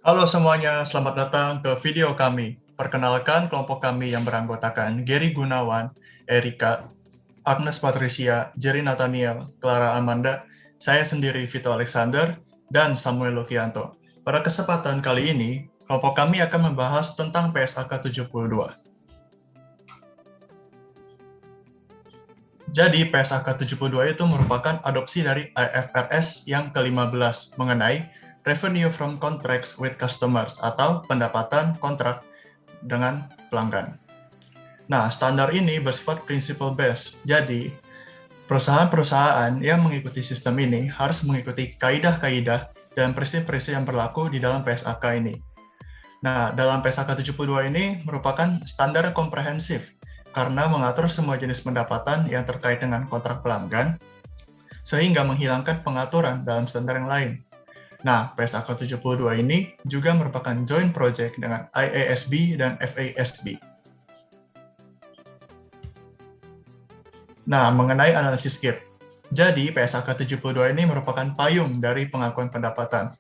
Halo semuanya, selamat datang ke video kami. Perkenalkan kelompok kami yang beranggotakan Gary Gunawan, Erika, Agnes Patricia, Jerry Nathaniel, Clara Amanda, saya sendiri Vito Alexander, dan Samuel Lukianto. Pada kesempatan kali ini, kelompok kami akan membahas tentang PSAK 72. Jadi, PSAK 72 itu merupakan adopsi dari IFRS yang ke-15 mengenai Revenue from Contracts with Customers atau pendapatan kontrak dengan pelanggan. Nah, standar ini bersifat principle based. Jadi, perusahaan-perusahaan yang mengikuti sistem ini harus mengikuti kaidah-kaidah dan prinsip-prinsip yang berlaku di dalam PSAK ini. Nah, dalam PSAK 72 ini merupakan standar komprehensif karena mengatur semua jenis pendapatan yang terkait dengan kontrak pelanggan, sehingga menghilangkan pengaturan dalam standar yang lain. Nah, PSAK 72 ini juga merupakan joint project dengan IASB dan FASB. Nah, mengenai analisis gap. Jadi, PSAK 72 ini merupakan payung dari pengakuan pendapatan.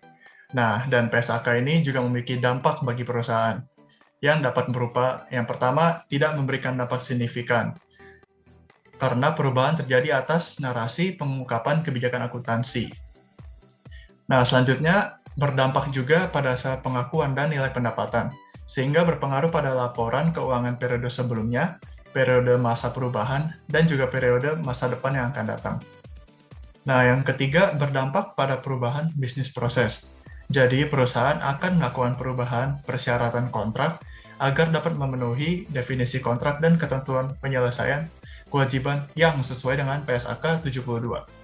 Nah, dan PSAK ini juga memiliki dampak bagi perusahaan yang dapat berupa, yang pertama, tidak memberikan dampak signifikan karena perubahan terjadi atas narasi pengungkapan kebijakan akuntansi. Nah, selanjutnya berdampak juga pada saat pengakuan dan nilai pendapatan, sehingga berpengaruh pada laporan keuangan periode sebelumnya, periode masa perubahan, dan juga periode masa depan yang akan datang. Nah, yang ketiga berdampak pada perubahan bisnis proses. Jadi, perusahaan akan melakukan perubahan persyaratan kontrak agar dapat memenuhi definisi kontrak dan ketentuan penyelesaian kewajiban yang sesuai dengan PSAK 72.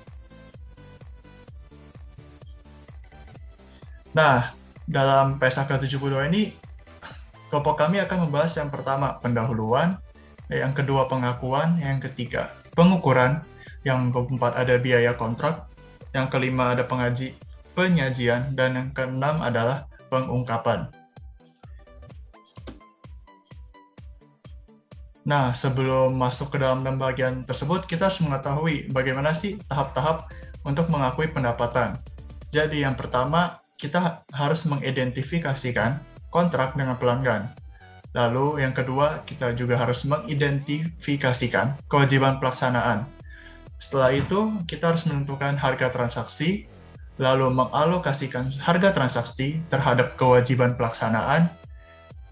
Nah, dalam PSAK 72 ini, kelompok kami akan membahas yang pertama, pendahuluan, yang kedua, pengakuan, yang ketiga, pengukuran, yang keempat ada biaya kontrak, yang kelima ada penyajian, dan yang keenam adalah pengungkapan. Nah, sebelum masuk ke dalam bagian tersebut, kita harus mengetahui bagaimana sih tahap-tahap untuk mengakui pendapatan. Jadi yang pertama, kita harus mengidentifikasikan kontrak dengan pelanggan. Lalu yang kedua, kita juga harus mengidentifikasikan kewajiban pelaksanaan. Setelah itu, kita harus menentukan harga transaksi, lalu mengalokasikan harga transaksi terhadap kewajiban pelaksanaan,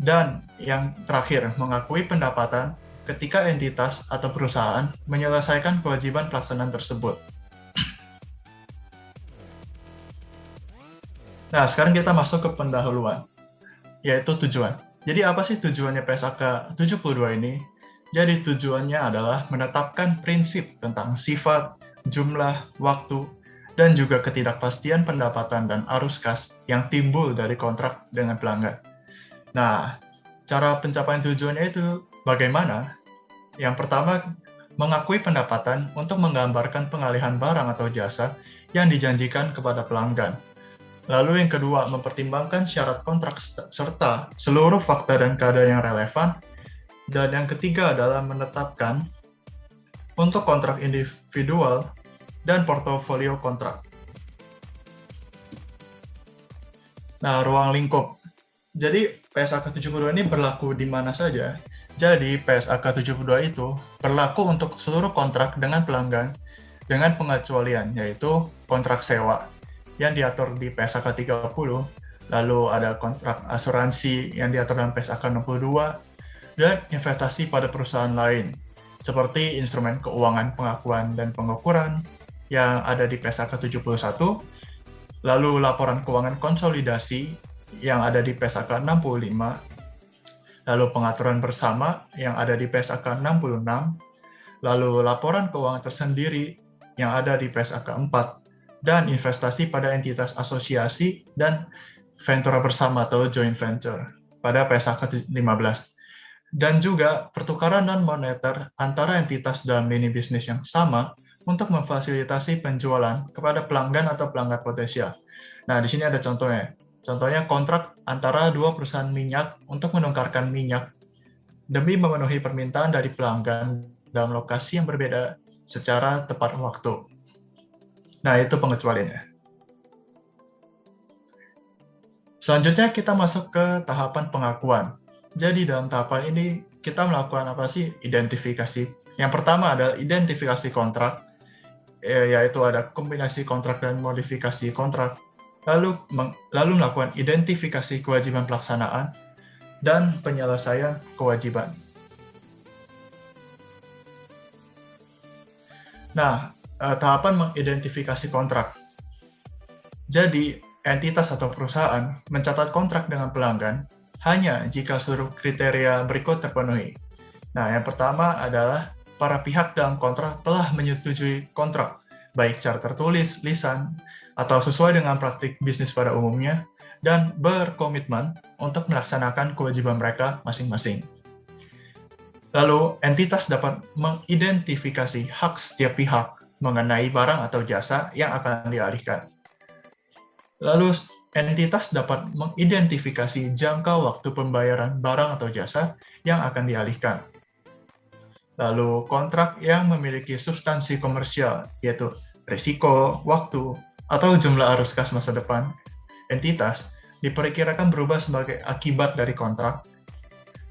dan yang terakhir, mengakui pendapatan ketika entitas atau perusahaan menyelesaikan kewajiban pelaksanaan tersebut. Nah, sekarang kita masuk ke pendahuluan, yaitu tujuan. Jadi apa sih tujuannya PSAK 72 ini? Jadi tujuannya adalah menetapkan prinsip tentang sifat, jumlah, waktu, dan juga ketidakpastian pendapatan dan arus kas yang timbul dari kontrak dengan pelanggan. Nah, cara pencapaian tujuannya itu bagaimana? Yang pertama, mengakui pendapatan untuk menggambarkan pengalihan barang atau jasa yang dijanjikan kepada pelanggan. Lalu yang kedua, mempertimbangkan syarat kontrak serta seluruh fakta dan keadaan yang relevan. Dan yang ketiga adalah menetapkan untuk kontrak individual dan portofolio kontrak. Nah, ruang lingkup. Jadi PSAK 72 ini berlaku di mana saja. Jadi PSAK 72 itu berlaku untuk seluruh kontrak dengan pelanggan dengan pengecualian, yaitu kontrak sewa yang diatur di PSAK 30, lalu ada kontrak asuransi yang diatur dalam PSAK 62, dan investasi pada perusahaan lain, seperti instrumen keuangan pengakuan dan pengukuran yang ada di PSAK 71, lalu laporan keuangan konsolidasi yang ada di PSAK 65, lalu pengaturan bersama yang ada di PSAK 66, lalu laporan keuangan tersendiri yang ada di PSAK 4, dan investasi pada entitas asosiasi dan ventura bersama atau joint venture pada PSAK 15. Dan juga pertukaran non-moneter antara entitas dalam lini bisnis yang sama untuk memfasilitasi penjualan kepada pelanggan atau pelanggan potensial. Nah, di sini ada contohnya. Contohnya kontrak antara dua perusahaan minyak untuk menukarkan minyak demi memenuhi permintaan dari pelanggan dalam lokasi yang berbeda secara tepat waktu. Nah, itu pengecualiannya. Selanjutnya kita masuk ke tahapan pengakuan. Jadi dalam tahapan ini kita melakukan apa sih? Identifikasi. Yang pertama adalah identifikasi kontrak, yaitu ada kombinasi kontrak dan modifikasi kontrak. Lalu melakukan identifikasi kewajiban pelaksanaan dan penyelesaian kewajiban. Nah, tahapan mengidentifikasi kontrak. Jadi, entitas atau perusahaan mencatat kontrak dengan pelanggan hanya jika seluruh kriteria berikut terpenuhi. Nah, yang pertama adalah para pihak dalam kontrak telah menyetujui kontrak, baik secara tertulis, lisan, atau sesuai dengan praktik bisnis pada umumnya, dan berkomitmen untuk melaksanakan kewajiban mereka masing-masing. Lalu, entitas dapat mengidentifikasi hak setiap pihak mengenai barang atau jasa yang akan dialihkan. Lalu, entitas dapat mengidentifikasi jangka waktu pembayaran barang atau jasa yang akan dialihkan. Lalu, kontrak yang memiliki substansi komersial, yaitu risiko, waktu, atau jumlah arus kas masa depan entitas, diperkirakan berubah sebagai akibat dari kontrak.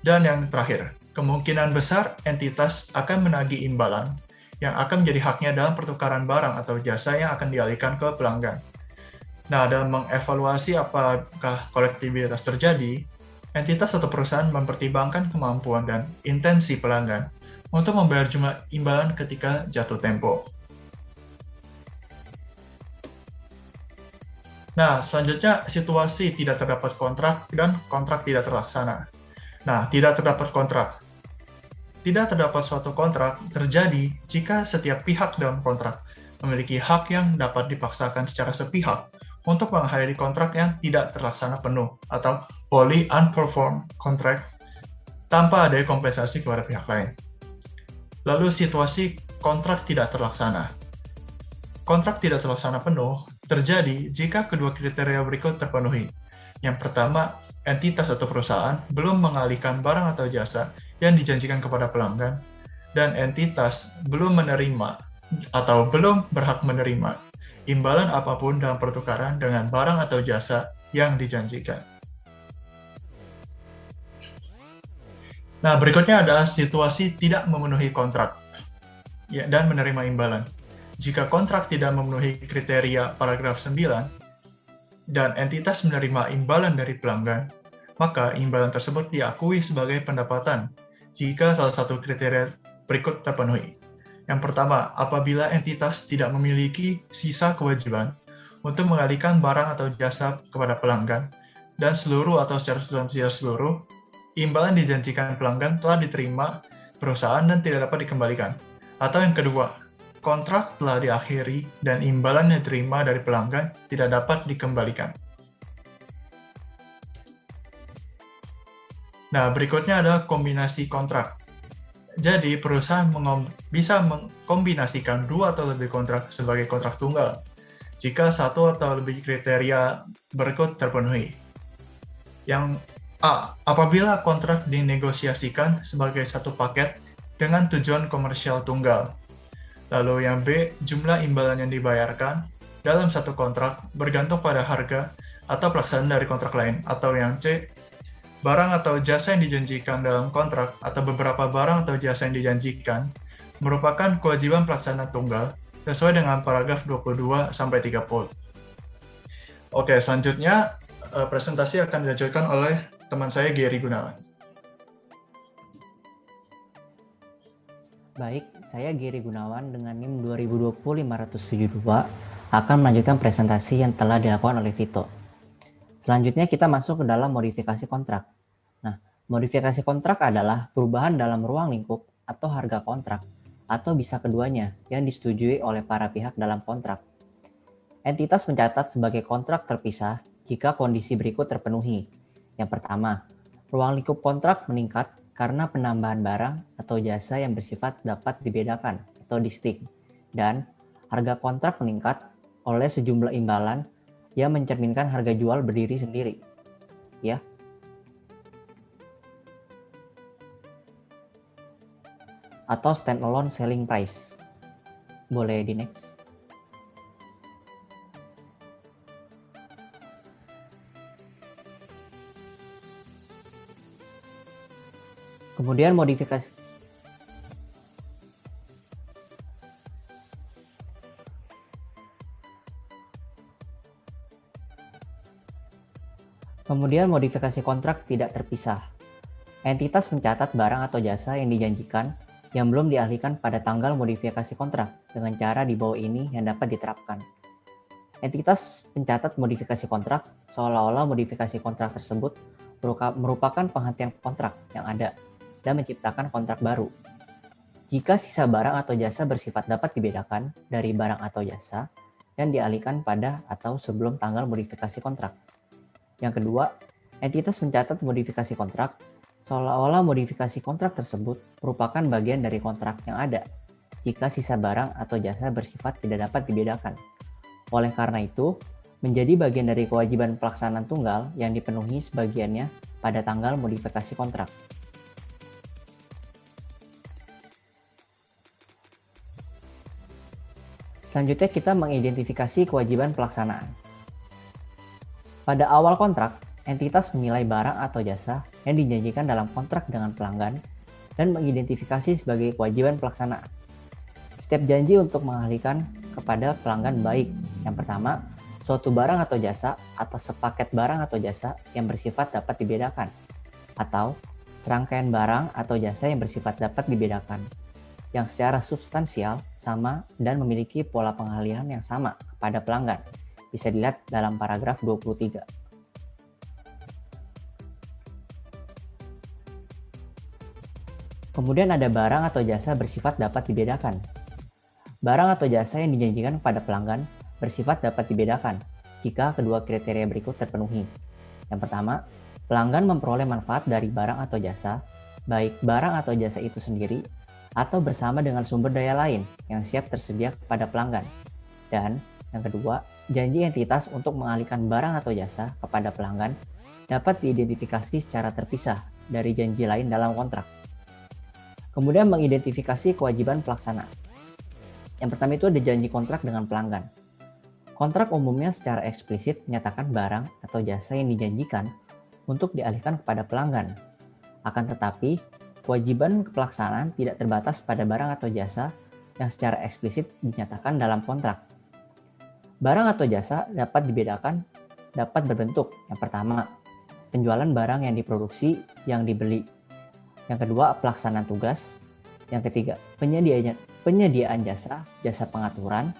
Dan yang terakhir, kemungkinan besar entitas akan menagih imbalan yang akan menjadi haknya dalam pertukaran barang atau jasa yang akan dialihkan ke pelanggan. Nah, dalam mengevaluasi apakah kolektibilitas terjadi, entitas atau perusahaan mempertimbangkan kemampuan dan intensi pelanggan untuk membayar jumlah imbalan ketika jatuh tempo. Nah, selanjutnya situasi tidak terdapat kontrak dan kontrak tidak terlaksana. Nah, tidak terdapat kontrak. Tidak terdapat suatu kontrak terjadi jika setiap pihak dalam kontrak memiliki hak yang dapat dipaksakan secara sepihak untuk mengakhiri kontrak yang tidak terlaksana penuh atau wholly unperformed contract tanpa ada kompensasi kepada pihak lain. Lalu situasi kontrak tidak terlaksana. Kontrak tidak terlaksana penuh terjadi jika kedua kriteria berikut terpenuhi. Yang pertama, entitas atau perusahaan belum mengalihkan barang atau jasa yang dijanjikan kepada pelanggan, dan entitas belum menerima atau belum berhak menerima imbalan apapun dalam pertukaran dengan barang atau jasa yang dijanjikan. Nah, berikutnya adalah situasi tidak memenuhi kontrak dan menerima imbalan. Jika kontrak tidak memenuhi kriteria paragraf 9 dan entitas menerima imbalan dari pelanggan, maka imbalan tersebut diakui sebagai pendapatan jika salah satu kriteria berikut terpenuhi. Yang pertama, apabila entitas tidak memiliki sisa kewajiban untuk mengalihkan barang atau jasa kepada pelanggan, dan seluruh atau secara substansial seluruh, imbalan dijanjikan pelanggan telah diterima perusahaan dan tidak dapat dikembalikan. Atau yang kedua, kontrak telah diakhiri dan imbalan yang diterima dari pelanggan tidak dapat dikembalikan. Nah, berikutnya adalah kombinasi kontrak. Jadi, perusahaan bisa mengkombinasikan dua atau lebih kontrak sebagai kontrak tunggal jika satu atau lebih kriteria berikut terpenuhi. Yang A, apabila kontrak dinegosiasikan sebagai satu paket dengan tujuan komersial tunggal. Lalu yang B, jumlah imbalan yang dibayarkan dalam satu kontrak bergantung pada harga atau pelaksanaan dari kontrak lain. Atau yang C, barang atau jasa yang dijanjikan dalam kontrak atau beberapa barang atau jasa yang dijanjikan merupakan kewajiban pelaksanaan tunggal sesuai dengan paragraf 22-30. Oke, selanjutnya presentasi akan dilanjutkan oleh teman saya Gary Gunawan. Baik, saya Gary Gunawan dengan NIM 2020-572 akan melanjutkan presentasi yang telah dilakukan oleh Vito. Selanjutnya kita masuk ke dalam modifikasi kontrak. Nah, modifikasi kontrak adalah perubahan dalam ruang lingkup atau harga kontrak, atau bisa keduanya yang disetujui oleh para pihak dalam kontrak. Entitas mencatat sebagai kontrak terpisah jika kondisi berikut terpenuhi. Yang pertama, ruang lingkup kontrak meningkat karena penambahan barang atau jasa yang bersifat dapat dibedakan atau distinct, dan harga kontrak meningkat oleh sejumlah imbalan yang mencerminkan harga jual berdiri sendiri. Ya. Atau standalone selling price. Boleh di next. Kemudian modifikasi kontrak tidak terpisah. Entitas mencatat barang atau jasa yang dijanjikan yang belum dialihkan pada tanggal modifikasi kontrak dengan cara di bawah ini yang dapat diterapkan. Entitas pencatat modifikasi kontrak seolah-olah modifikasi kontrak tersebut merupakan penghentian kontrak yang ada dan menciptakan kontrak baru. Jika sisa barang atau jasa bersifat dapat dibedakan dari barang atau jasa yang dialihkan pada atau sebelum tanggal modifikasi kontrak. Yang kedua, entitas mencatat modifikasi kontrak seolah-olah modifikasi kontrak tersebut merupakan bagian dari kontrak yang ada jika sisa barang atau jasa bersifat tidak dapat dibedakan. Oleh karena itu, menjadi bagian dari kewajiban pelaksanaan tunggal yang dipenuhi sebagiannya pada tanggal modifikasi kontrak. Selanjutnya kita mengidentifikasi kewajiban pelaksanaan. Pada awal kontrak, entitas menilai barang atau jasa yang dijanjikan dalam kontrak dengan pelanggan dan mengidentifikasi sebagai kewajiban pelaksanaan. Setiap janji untuk mengalihkan kepada pelanggan baik. Yang pertama, suatu barang atau jasa atau sepaket barang atau jasa yang bersifat dapat dibedakan, atau serangkaian barang atau jasa yang bersifat dapat dibedakan, yang secara substansial sama dan memiliki pola pengalihan yang sama kepada pelanggan. Bisa dilihat dalam paragraf 23. Kemudian ada barang atau jasa bersifat dapat dibedakan. Barang atau jasa yang dijanjikan kepada pelanggan bersifat dapat dibedakan jika kedua kriteria berikut terpenuhi. Yang pertama, pelanggan memperoleh manfaat dari barang atau jasa, baik barang atau jasa itu sendiri atau bersama dengan sumber daya lain yang siap tersedia kepada pelanggan. Dan yang kedua, janji entitas untuk mengalihkan barang atau jasa kepada pelanggan dapat diidentifikasi secara terpisah dari janji lain dalam kontrak. Kemudian mengidentifikasi kewajiban pelaksanaan. Yang pertama itu ada janji kontrak dengan pelanggan. Kontrak umumnya secara eksplisit menyatakan barang atau jasa yang dijanjikan untuk dialihkan kepada pelanggan. Akan tetapi, kewajiban pelaksanaan tidak terbatas pada barang atau jasa yang secara eksplisit dinyatakan dalam kontrak. Barang atau jasa dapat dibedakan, dapat berbentuk. Yang pertama, penjualan barang yang diproduksi, yang dibeli. Yang kedua, pelaksanaan tugas. Yang ketiga, penyediaan jasa, jasa pengaturan.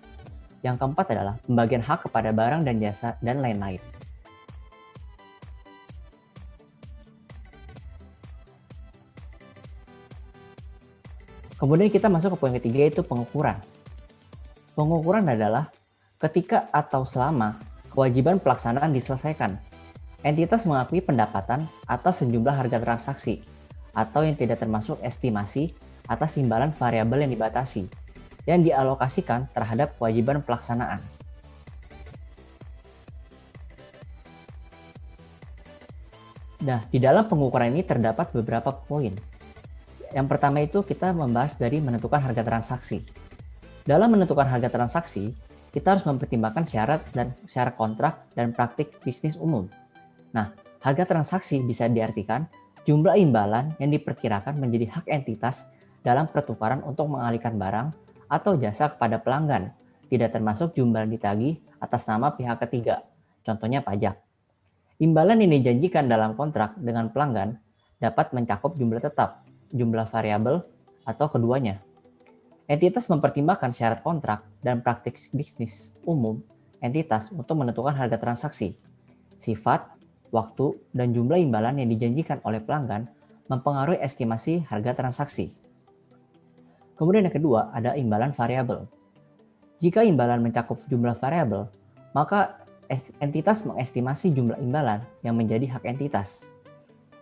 Yang keempat adalah pembagian hak kepada barang dan jasa, dan lain-lain. Kemudian kita masuk ke poin ketiga, yaitu pengukuran. Pengukuran adalah ketika atau selama kewajiban pelaksanaan diselesaikan, entitas mengakui pendapatan atas sejumlah harga transaksi, atau yang tidak termasuk estimasi atas imbalan variabel yang dibatasi, yang dialokasikan terhadap kewajiban pelaksanaan. Nah, di dalam pengukuran ini terdapat beberapa poin. Yang pertama itu kita membahas dari menentukan harga transaksi. Dalam menentukan harga transaksi, kita harus mempertimbangkan syarat kontrak dan praktik bisnis umum. Nah, harga transaksi bisa diartikan jumlah imbalan yang diperkirakan menjadi hak entitas dalam pertukaran untuk mengalihkan barang atau jasa kepada pelanggan, tidak termasuk jumlah ditagih atas nama pihak ketiga, contohnya pajak. Imbalan yang dijanjikan dalam kontrak dengan pelanggan dapat mencakup jumlah tetap, jumlah variabel, atau keduanya. Entitas mempertimbangkan syarat kontrak dan praktik bisnis umum entitas untuk menentukan harga transaksi. Sifat, waktu, dan jumlah imbalan yang dijanjikan oleh pelanggan mempengaruhi estimasi harga transaksi. Kemudian yang kedua ada imbalan variabel. Jika imbalan mencakup jumlah variabel, maka entitas mengestimasi jumlah imbalan yang menjadi hak entitas.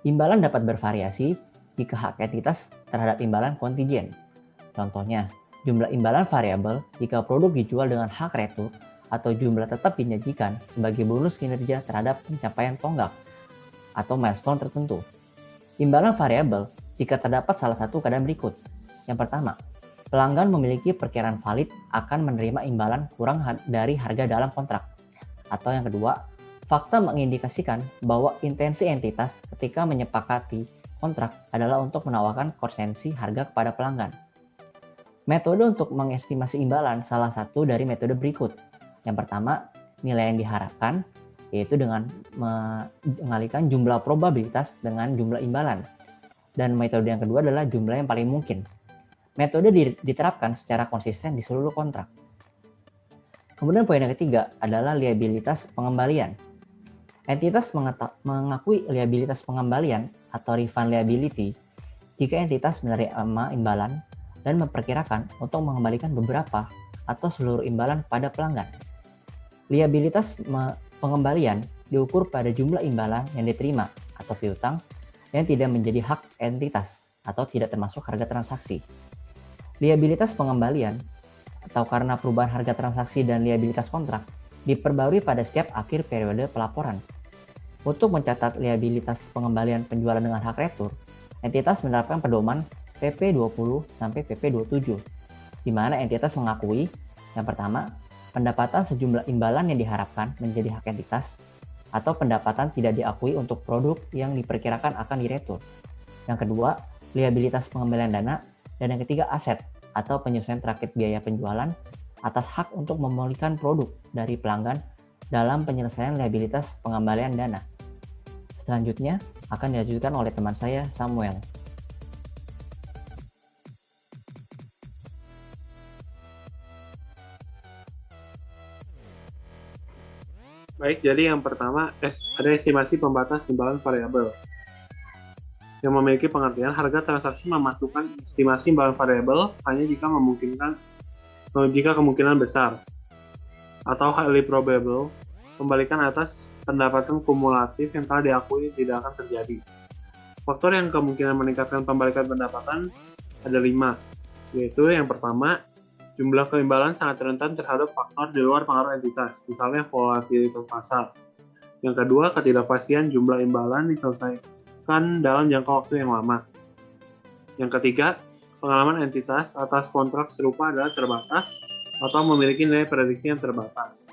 Imbalan dapat bervariasi jika hak entitas terhadap imbalan kontingent. Contohnya, jumlah imbalan variabel jika produk dijual dengan hak retur atau jumlah tetap dijanjikan sebagai bonus kinerja terhadap pencapaian tonggak atau milestone tertentu. Imbalan variabel jika terdapat salah satu keadaan berikut. Yang pertama, pelanggan memiliki perkiraan valid akan menerima imbalan kurang dari harga dalam kontrak. Atau yang kedua, fakta mengindikasikan bahwa intensi entitas ketika menyepakati kontrak adalah untuk menawarkan koerensi harga kepada pelanggan. Metode untuk mengestimasi imbalan salah satu dari metode berikut. Yang pertama, nilai yang diharapkan, yaitu dengan mengalihkan jumlah probabilitas dengan jumlah imbalan. Dan metode yang kedua adalah jumlah yang paling mungkin. Metode diterapkan secara konsisten di seluruh kontrak. Kemudian poin yang ketiga adalah liabilitas pengembalian. Entitas mengakui liabilitas pengembalian atau refund liability jika entitas menerima imbalan dan memperkirakan untuk mengembalikan beberapa atau seluruh imbalan pada pelanggan. Liabilitas pengembalian diukur pada jumlah imbalan yang diterima atau piutang yang tidak menjadi hak entitas atau tidak termasuk harga transaksi. Liabilitas pengembalian atau karena perubahan harga transaksi dan liabilitas kontrak diperbarui pada setiap akhir periode pelaporan. Untuk mencatat liabilitas pengembalian penjualan dengan hak retur, entitas menerapkan pedoman PP 20 sampai PP 27, di mana entitas mengakui yang pertama, pendapatan sejumlah imbalan yang diharapkan menjadi hak entitas atau pendapatan tidak diakui untuk produk yang diperkirakan akan diretur. Yang kedua, liabilitas pengembalian dana, dan yang ketiga aset atau penyesuaian rakit biaya penjualan atas hak untuk memulihkan produk dari pelanggan dalam penyelesaian liabilitas pengembalian dana. Selanjutnya akan dilanjutkan oleh teman saya, Samuel. Baik, jadi yang pertama ada estimasi pembatas imbalan variabel yang memiliki pengertian harga transaksi memasukkan estimasi imbalan variabel hanya jika kemungkinan besar atau highly probable kembalikan atas pendapatan kumulatif yang telah diakui tidak akan terjadi. Faktor yang kemungkinan meningkatkan pembalikan pendapatan ada 5, yaitu yang pertama, jumlah keimbalan sangat rentan terhadap faktor di luar pengaruh entitas, misalnya volatilitas pasar. Yang kedua, ketidakpastian jumlah imbalan diselesaikan dalam jangka waktu yang lama. Yang ketiga, pengalaman entitas atas kontrak serupa adalah terbatas atau memiliki nilai prediksi yang terbatas.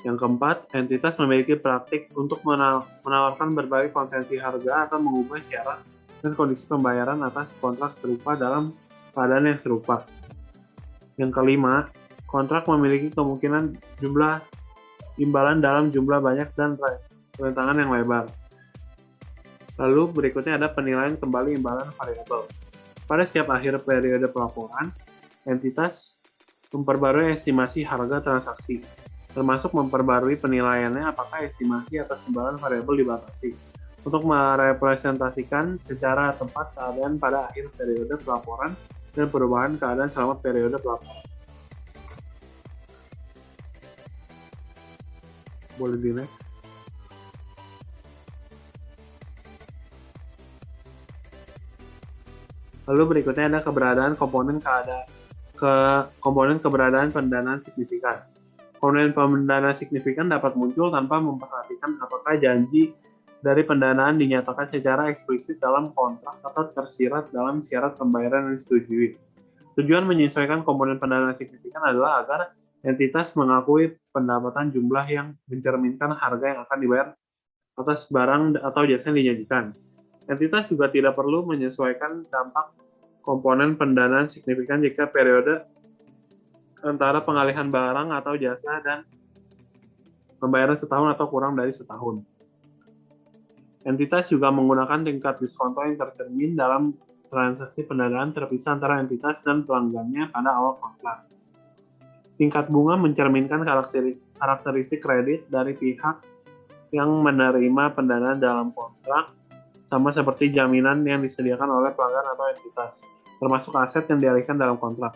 Yang keempat, entitas memiliki praktik untuk menawarkan berbagai konsensi harga atau mengubah syarat dan kondisi pembayaran atas kontrak serupa dalam keadaan yang serupa. Yang kelima, kontrak memiliki kemungkinan jumlah imbalan dalam jumlah banyak dan rentangan yang lebar. Lalu berikutnya ada penilaian kembali imbalan variabel. Pada setiap akhir periode pelaporan, entitas memperbarui estimasi harga transaksi, termasuk memperbarui penilaiannya apakah estimasi atas imbalan variabel dibatasi, untuk merepresentasikan secara tepat keadaan pada akhir periode pelaporan dan perubahan keadaan selama periode pelaporan. Boleh di next. Lalu berikutnya ada keberadaan komponen keberadaan pendanaan signifikan. Komponen pendanaan signifikan dapat muncul tanpa memperhatikan apakah janji dari pendanaan dinyatakan secara eksplisit dalam kontrak atau tersirat dalam syarat pembayaran yang disetujui. Tujuan menyesuaikan komponen pendanaan signifikan adalah agar entitas mengakui pendapatan jumlah yang mencerminkan harga yang akan dibayar atas barang atau jasa yang dijanjikan. Entitas juga tidak perlu menyesuaikan dampak komponen pendanaan signifikan jika periode antara pengalihan barang atau jasa dan pembayaran setahun atau kurang dari setahun. Entitas juga menggunakan tingkat diskonto yang tercermin dalam transaksi pendanaan terpisah antara entitas dan pelanggannya pada awal kontrak. Tingkat bunga mencerminkan karakteristik kredit dari pihak yang menerima pendanaan dalam kontrak, sama seperti jaminan yang disediakan oleh pelanggan atau entitas, termasuk aset yang dialihkan dalam kontrak.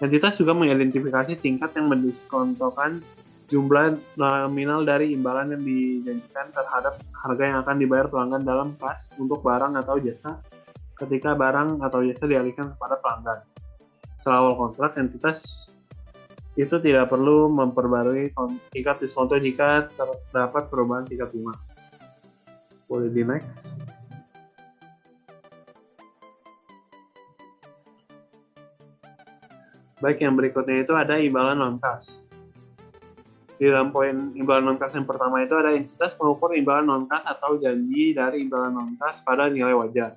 Entitas juga mengidentifikasi tingkat yang mendiskontokan jumlah nominal dari imbalan yang dijanjikan terhadap harga yang akan dibayar pelanggan dalam kas untuk barang atau jasa ketika barang atau jasa dialihkan kepada pelanggan. Setelah awal kontrak, entitas itu tidak perlu memperbarui tingkat diskonto jika terdapat perubahan tingkat bunga. Boleh di next. Baik, yang berikutnya itu ada imbalan non-kas. Di dalam poin imbalan non-kas yang pertama itu ada entitas mengukur imbalan non-kas atau janji dari imbalan non-kas pada nilai wajar.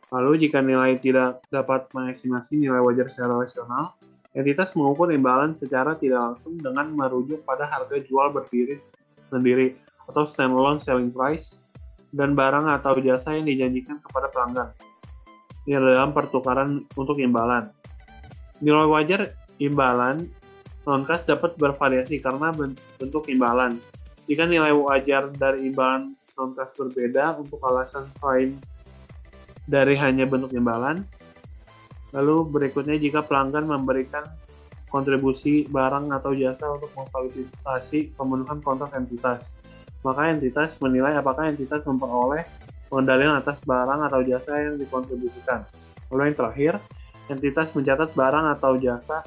Lalu jika nilai tidak dapat mengestimasi nilai wajar secara rasional, entitas mengukur imbalan secara tidak langsung dengan merujuk pada harga jual berdiri sendiri atau standalone selling price dan barang atau jasa yang dijanjikan kepada pelanggan. Ini dalam pertukaran untuk imbalan. Nilai wajar imbalan non-kas dapat bervariasi karena bentuk imbalan. Jika nilai wajar dari imbalan non-kas berbeda untuk alasan selain dari hanya bentuk imbalan. Lalu berikutnya jika pelanggan memberikan kontribusi barang atau jasa untuk memfasilitasi pemenuhan kontrak entitas, maka entitas menilai apakah entitas memperoleh pengendalian atas barang atau jasa yang dikontribusikan. Lalu yang terakhir, entitas mencatat barang atau jasa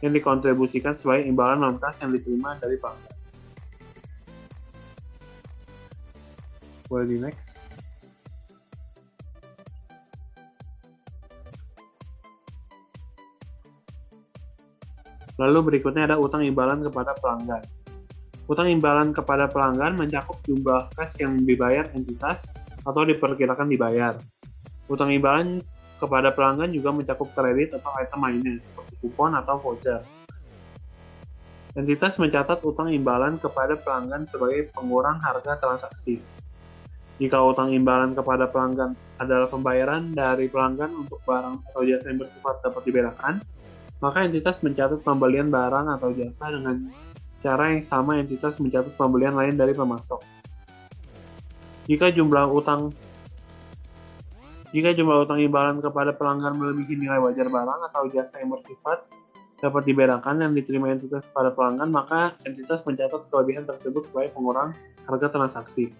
yang dikontribusikan sebagai imbalan non-kas yang diterima dari pelanggan. Boleh di next. Lalu berikutnya ada utang imbalan kepada pelanggan. Utang imbalan kepada pelanggan mencakup jumlah kas yang dibayar entitas atau diperkirakan dibayar. Utang imbalan kepada pelanggan juga mencakup kredit atau item lainnya seperti kupon atau voucher. Entitas mencatat utang imbalan kepada pelanggan sebagai pengurang harga transaksi. Jika utang imbalan kepada pelanggan adalah pembayaran dari pelanggan untuk barang atau jasa yang bersifat dapat dibedakan, maka entitas mencatat pembelian barang atau jasa dengan cara yang sama entitas mencatat pembelian lain dari pemasok. Jika jumlah utang imbalan kepada pelanggan melebihi nilai wajar barang atau jasa yang bersifat dapat dibedakan yang diterima entitas pada pelanggan, maka entitas mencatat kelebihan tersebut sebagai pengurang harga transaksi.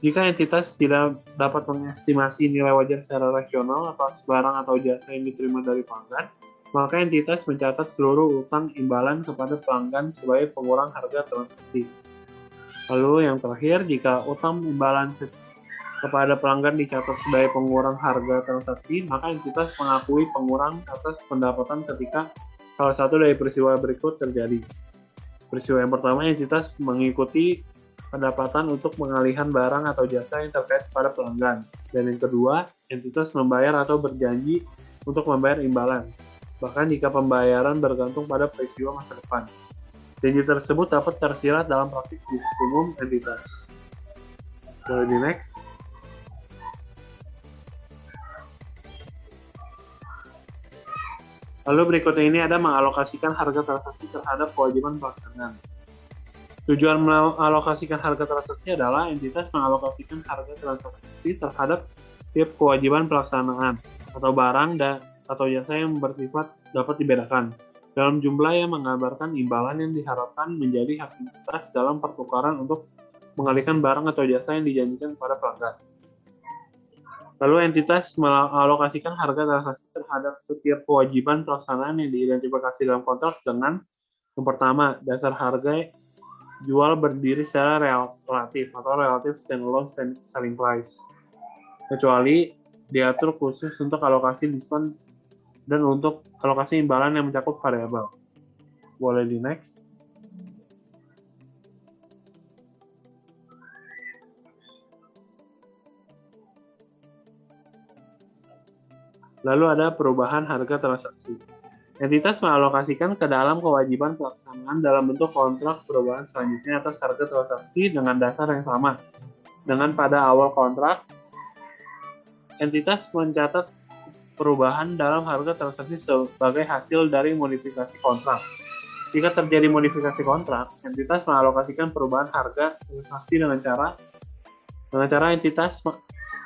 Jika entitas tidak dapat mengestimasi nilai wajar secara rasional atas barang atau jasa yang diterima dari pelanggan, maka entitas mencatat seluruh utang imbalan kepada pelanggan sebagai pengurang harga transaksi. Lalu yang terakhir, jika utang imbalan kepada pelanggan dicatat sebagai pengurang harga transaksi, maka entitas mengakui pengurang atas pendapatan ketika salah satu dari peristiwa berikut terjadi. Peristiwa yang pertama, entitas mengikuti pendapatan untuk pengalihan barang atau jasa yang terkait pada pelanggan. Dan yang kedua, entitas membayar atau berjanji untuk membayar imbalan, bahkan jika pembayaran bergantung pada peristiwa masa depan. Janji tersebut dapat tersirat dalam praktik bisnis umum entitas. Boleh di next. Lalu berikutnya ini ada mengalokasikan harga transaksi terhadap kewajiban pelaksanaan. Tujuan mengalokasikan harga transaksi adalah entitas mengalokasikan harga transaksi terhadap setiap kewajiban pelaksanaan atau barang atau jasa yang bersifat dapat dibedakan dalam jumlah yang menggambarkan imbalan yang diharapkan menjadi hak entitas dalam pertukaran untuk mengalihkan barang atau jasa yang dijanjikan kepada pelanggan. Lalu entitas mengalokasikan harga transaksi terhadap setiap kewajiban pelaksanaan yang diidentifikasi dalam kontrak dengan yang pertama, dasar harga jual berdiri secara relatif atau relative standalone selling price, kecuali diatur khusus untuk alokasi diskon dan untuk alokasi imbalan yang mencakup variabel. Boleh di next. Lalu ada perubahan harga transaksi. Entitas mengalokasikan ke dalam kewajiban pelaksanaan dalam bentuk kontrak perubahan selanjutnya atas harga transaksi dengan dasar yang sama. Dengan pada awal kontrak, entitas mencatat perubahan dalam harga transaksi sebagai hasil dari modifikasi kontrak. Jika terjadi modifikasi kontrak, entitas mengalokasikan perubahan harga transaksi dengan cara entitas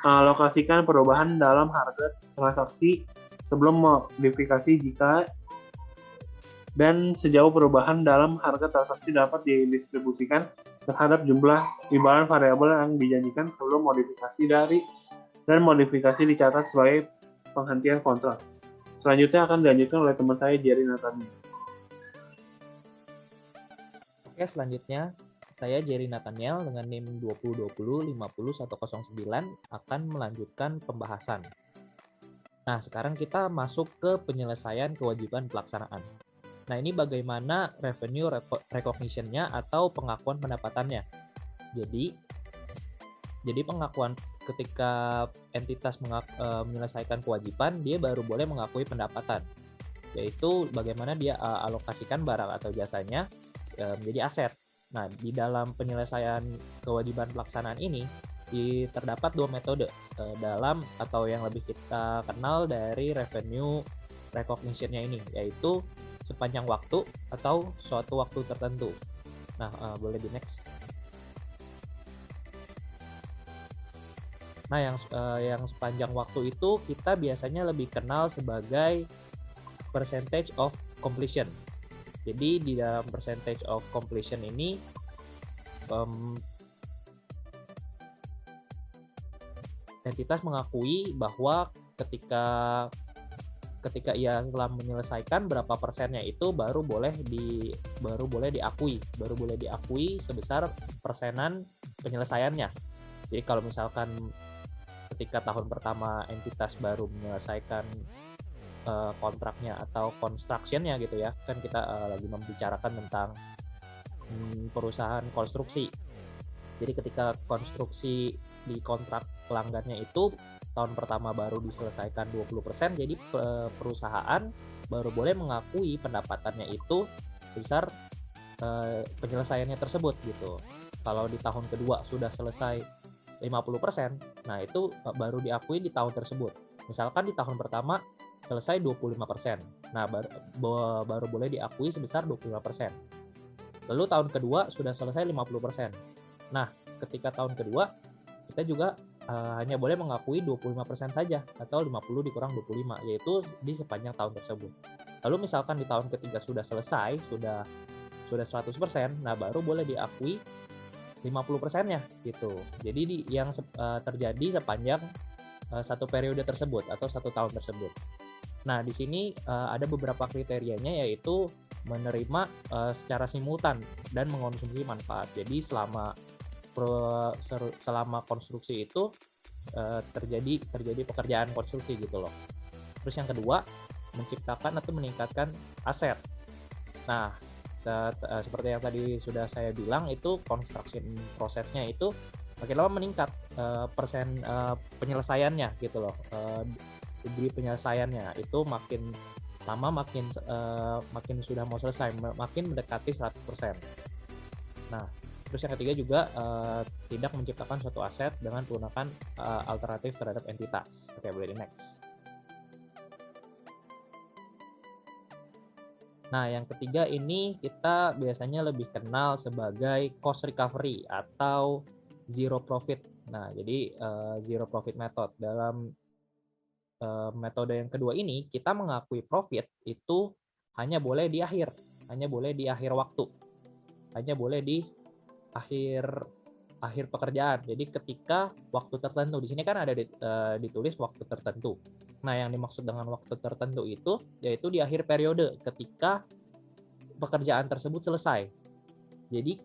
mengalokasikan perubahan dalam harga transaksi sebelum modifikasi jika dan sejauh perubahan dalam harga transaksi dapat didistribusikan terhadap jumlah imbalan variabel yang dijanjikan sebelum modifikasi dan modifikasi dicatat sebagai penghentian kontrak. Selanjutnya akan dilanjutkan oleh teman saya Jerry Nathaniel. Oke, selanjutnya saya Jerry Nathaniel dengan NIM 2020-50109 akan melanjutkan pembahasan. Nah, sekarang kita masuk ke penyelesaian kewajiban pelaksanaan. Nah, ini bagaimana revenue recognition-nya atau pengakuan pendapatannya. Jadi pengakuan ketika entitas menyelesaikan kewajiban, dia baru boleh mengakui pendapatan, yaitu bagaimana dia alokasikan barang atau jasanya menjadi aset. Nah, di dalam penyelesaian kewajiban pelaksanaan ini, terdapat dua metode dalam atau yang lebih kita kenal dari revenue recognition-nya ini, yaitu sepanjang waktu atau suatu waktu tertentu. Nah, boleh di next. Nah, yang sepanjang waktu itu kita biasanya lebih kenal sebagai percentage of completion. Jadi di dalam percentage of completion ini entitas mengakui bahwa ketika ia telah menyelesaikan berapa persennya itu baru boleh diakui sebesar persenan penyelesaiannya. Jadi kalau misalkan ketika tahun pertama entitas baru menyelesaikan kontraknya atau construction-nya gitu ya, kan kita lagi membicarakan tentang perusahaan konstruksi. Jadi ketika konstruksi di kontrak pelanggannya itu tahun pertama baru diselesaikan 20%, jadi perusahaan baru boleh mengakui pendapatannya itu besar penyelesaiannya tersebut gitu. Kalau di tahun kedua sudah selesai 50%, nah itu baru diakui di tahun tersebut. Misalkan di tahun pertama selesai 25%, nah baru boleh diakui sebesar 25%. Lalu tahun kedua sudah selesai 50%. Nah, ketika tahun kedua kita juga hanya boleh mengakui 25% saja atau 50 dikurang 25, yaitu di sepanjang tahun tersebut. Lalu misalkan di tahun ketiga sudah selesai, sudah 100%, nah baru boleh diakui 50%-nya gitu. Jadi yang terjadi sepanjang satu periode tersebut atau satu tahun tersebut. Nah, di sini ada beberapa kriterianya, yaitu menerima secara simultan dan mengonsumsi manfaat. Jadi selama konstruksi itu terjadi pekerjaan konstruksi gitu loh. Terus yang kedua, menciptakan atau meningkatkan aset. Nah, seperti yang tadi sudah saya bilang, itu construction prosesnya itu makin lama meningkat persen penyelesaiannya gitu loh. Degree penyelesaiannya itu makin lama makin sudah mau selesai, makin mendekati 100%. Nah, terus yang ketiga juga tidak menciptakan suatu aset dengan menggunakan alternatif terhadap entitas. Oke, boleh di next. Nah, yang ketiga ini kita biasanya lebih kenal sebagai cost recovery atau zero profit. Nah, jadi zero profit method. Dalam metode yang kedua ini, kita mengakui profit itu hanya boleh di akhir waktu, hanya boleh di akhir pekerjaan. Jadi ketika waktu tertentu, di sini kan ada ditulis waktu tertentu. Nah, yang dimaksud dengan waktu tertentu itu yaitu di akhir periode ketika pekerjaan tersebut selesai. Jadi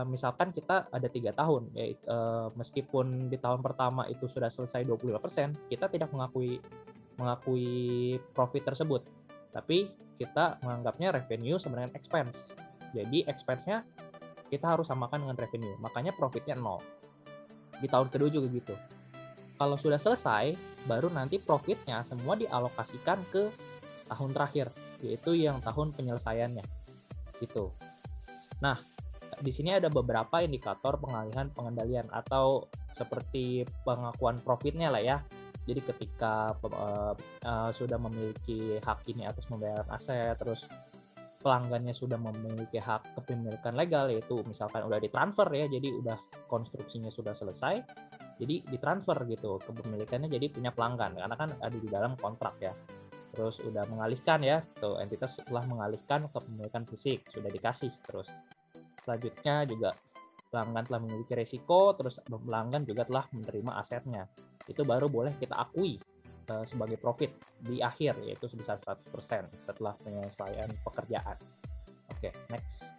misalkan kita ada 3 tahun, yaitu meskipun di tahun pertama itu sudah selesai 25%, kita tidak mengakui profit tersebut, tapi kita menganggapnya revenue sama dengan expense. Jadi expense-nya kita harus samakan dengan revenue, makanya profitnya 0. Di tahun kedua juga gitu. Kalau sudah selesai, baru nanti profitnya semua dialokasikan ke tahun terakhir, yaitu yang tahun penyelesaiannya. Gitu. Nah, di sini ada beberapa indikator pengalihan pengendalian atau seperti pengakuan profitnya lah ya. Jadi ketika sudah memiliki hak ini atas pembayaran aset, terus pelanggannya sudah memiliki hak kepemilikan legal, yaitu misalkan udah ditransfer ya, jadi udah konstruksinya sudah selesai, jadi ditransfer gitu kepemilikannya jadi punya pelanggan, karena kan ada di dalam kontrak ya. Terus udah mengalihkan ya, tuh entitas telah mengalihkan kepemilikan fisik, sudah dikasih. Terus selanjutnya juga pelanggan telah memiliki resiko, terus pelanggan juga telah menerima asetnya. Itu baru boleh kita akui sebagai profit di akhir, yaitu sebesar 100% setelah penyelesaian pekerjaan. Oke, next.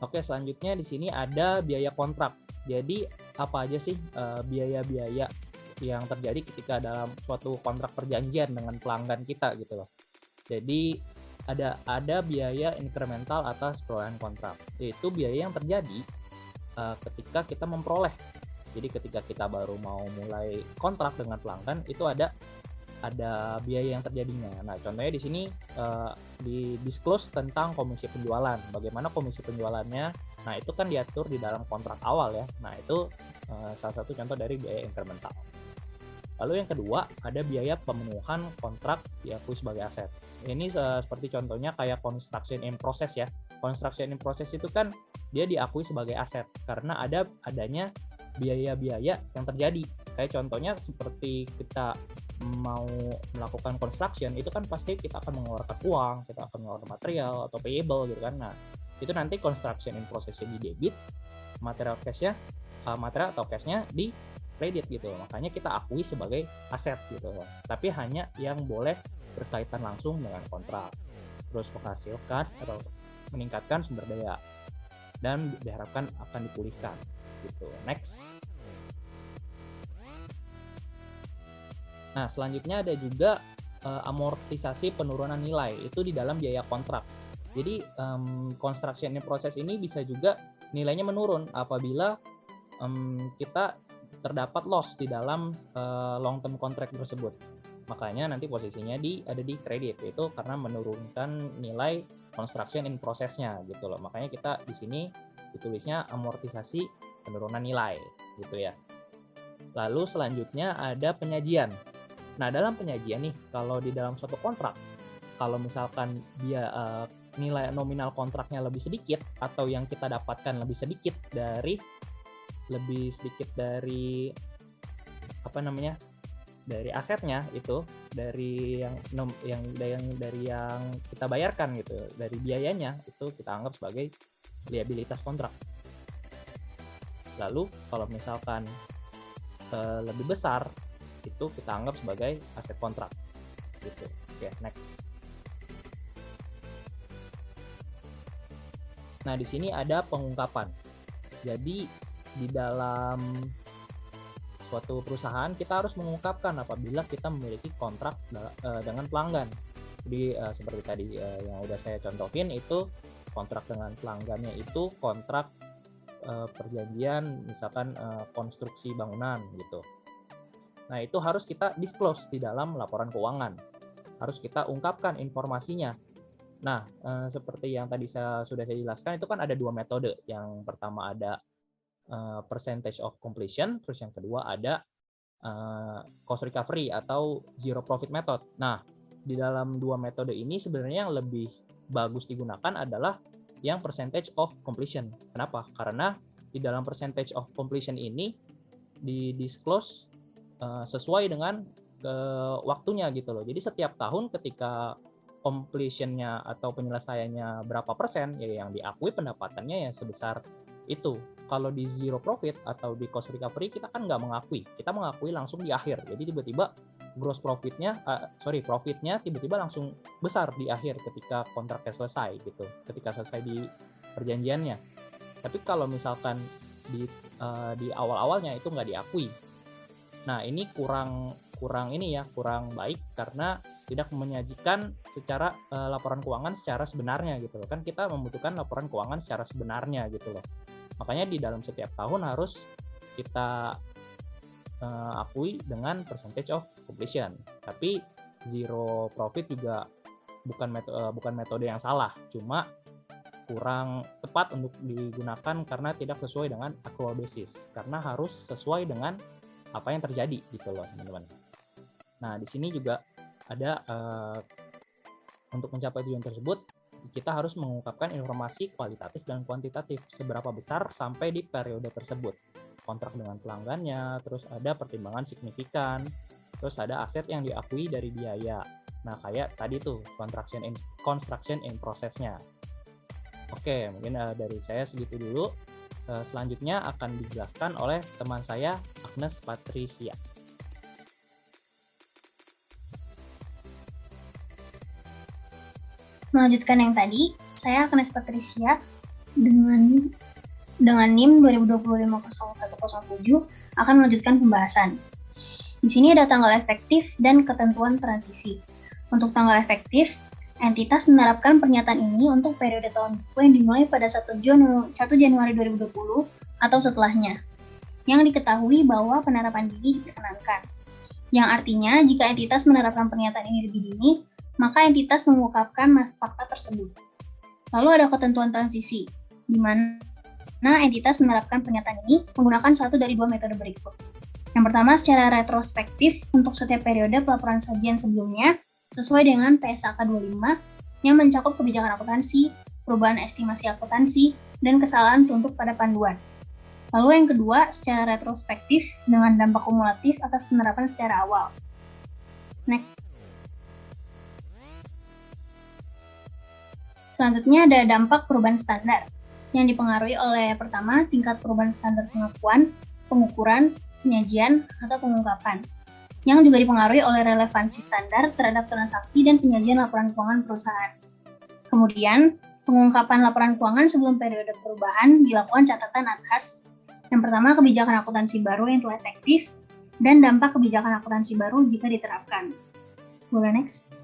Oke, selanjutnya di sini ada biaya kontrak. Jadi apa aja sih biaya-biaya yang terjadi ketika dalam suatu kontrak perjanjian dengan pelanggan kita gitu loh. Jadi ada biaya incremental atas perolehan kontrak, yaitu biaya yang terjadi ketika kita memperoleh. Jadi ketika kita baru mau mulai kontrak dengan pelanggan itu ada biaya yang terjadinya. Nah, contohnya di sini di disclose tentang komisi penjualan. Bagaimana komisi penjualannya? Nah, itu kan diatur di dalam kontrak awal ya. Nah, itu salah satu contoh dari biaya incremental. Lalu yang kedua, ada biaya pemenuhan kontrak diakui sebagai aset. Ini seperti contohnya kayak construction in process ya. Construction in process itu kan dia diakui sebagai aset karena adanya biaya-biaya yang terjadi. Kayak contohnya seperti kita mau melakukan construction, itu kan pasti kita akan mengeluarkan uang, kita akan mengeluarkan material atau payable gitu kan. Nah, itu nanti construction in process-nya di debit, material atau cash-nya di kredit gitu. Makanya kita akui sebagai aset gitu. Tapi hanya yang boleh berkaitan langsung dengan kontrak. Terus menghasilkan atau meningkatkan sumber daya dan diharapkan akan dipulihkan gitu. Next. Nah, selanjutnya ada juga amortisasi penurunan nilai, itu di dalam biaya kontrak. Jadi construction in process ini bisa juga nilainya menurun apabila kita terdapat loss di dalam long term contract tersebut. Makanya nanti posisinya ada di kredit, itu karena menurunkan nilai construction in process-nya gitu loh. Makanya kita di sini ditulisnya amortisasi penurunan nilai gitu ya. Lalu selanjutnya ada penyajian. Nah, dalam penyajian nih, kalau di dalam suatu kontrak, kalau misalkan dia nilai nominal kontraknya lebih sedikit atau yang kita dapatkan lebih sedikit dari dari asetnya itu, dari yang kita bayarkan gitu, dari biayanya itu kita anggap sebagai liabilitas kontrak. Lalu kalau misalkan lebih besar itu kita anggap sebagai aset kontrak gitu. Oke, next. Nah, di sini ada pengungkapan. Jadi di dalam suatu perusahaan kita harus mengungkapkan apabila kita memiliki kontrak dengan pelanggan. Jadi seperti tadi yang udah saya contohin, itu kontrak dengan pelanggannya itu kontrak perjanjian misalkan konstruksi bangunan gitu. Nah, itu harus kita disclose di dalam laporan keuangan. Harus kita ungkapkan informasinya. Nah, seperti yang tadi sudah saya jelaskan, itu kan ada dua metode. Yang pertama ada percentage of completion, terus yang kedua ada cost recovery atau zero profit method. Nah, di dalam dua metode ini sebenarnya yang lebih bagus digunakan adalah yang percentage of completion. Kenapa? Karena di dalam percentage of completion ini di-disclose sesuai dengan waktunya gitu loh. Jadi setiap tahun ketika completion-nya atau penyelesaiannya berapa persen, ya yang diakui pendapatannya ya sebesar itu. Kalau di zero profit atau di cost recovery kita kan nggak mengakui, kita mengakui langsung di akhir. Jadi tiba-tiba gross profitnya tiba-tiba langsung besar di akhir ketika kontraknya selesai gitu, ketika selesai di perjanjiannya. Tapi kalau misalkan di awal-awalnya itu nggak diakui, nah ini kurang baik karena tidak menyajikan secara laporan keuangan secara sebenarnya gitu loh. Kan kita membutuhkan laporan keuangan secara sebenarnya gitu loh. Makanya di dalam setiap tahun harus kita akui dengan percentage of completion. Tapi zero profit juga bukan metode yang salah, cuma kurang tepat untuk digunakan karena tidak sesuai dengan accrual basis. Karena harus sesuai dengan apa yang terjadi gitu loh, teman-teman. Nah, di sini juga ada untuk mencapai tujuan tersebut kita harus mengungkapkan informasi kualitatif dan kuantitatif, seberapa besar sampai di periode tersebut, kontrak dengan pelanggannya, terus ada pertimbangan signifikan, terus ada aset yang diakui dari biaya. Nah, kayak tadi tuh construction in process-nya. Oke, mungkin dari saya segitu dulu. Selanjutnya akan dijelaskan oleh teman saya, Agnes Patricia. Melanjutkan yang tadi, saya Agnes Patricia dengan NIM 2020-5107 akan melanjutkan pembahasan. Di sini ada tanggal efektif dan ketentuan transisi. Untuk tanggal efektif, entitas menerapkan pernyataan ini untuk periode tahun buku yang dimulai pada 1 Januari 2020 atau setelahnya, yang diketahui bahwa penerapan dini diperkenankan. Yang artinya, jika entitas menerapkan pernyataan ini lebih dini, maka entitas mengungkapkan fakta tersebut. Lalu ada ketentuan transisi, di mana entitas menerapkan pernyataan ini menggunakan satu dari dua metode berikut. Yang pertama, secara retrospektif untuk setiap periode pelaporan sajian sebelumnya, sesuai dengan PSAK 25 yang mencakup kebijakan akuntansi, perubahan estimasi akuntansi, dan kesalahan tuntut pada panduan. Lalu yang kedua, secara retrospektif dengan dampak kumulatif atas penerapan secara awal. Next. Selanjutnya ada dampak perubahan standar, yang dipengaruhi oleh pertama, tingkat perubahan standar pengakuan, pengukuran, penyajian, atau pengungkapan, yang juga dipengaruhi oleh relevansi standar terhadap transaksi dan penyajian laporan keuangan perusahaan. Kemudian, pengungkapan laporan keuangan sebelum periode perubahan dilakukan catatan atas yang pertama, kebijakan akuntansi baru yang telah efektif, dan dampak kebijakan akuntansi baru jika diterapkan. Boleh next?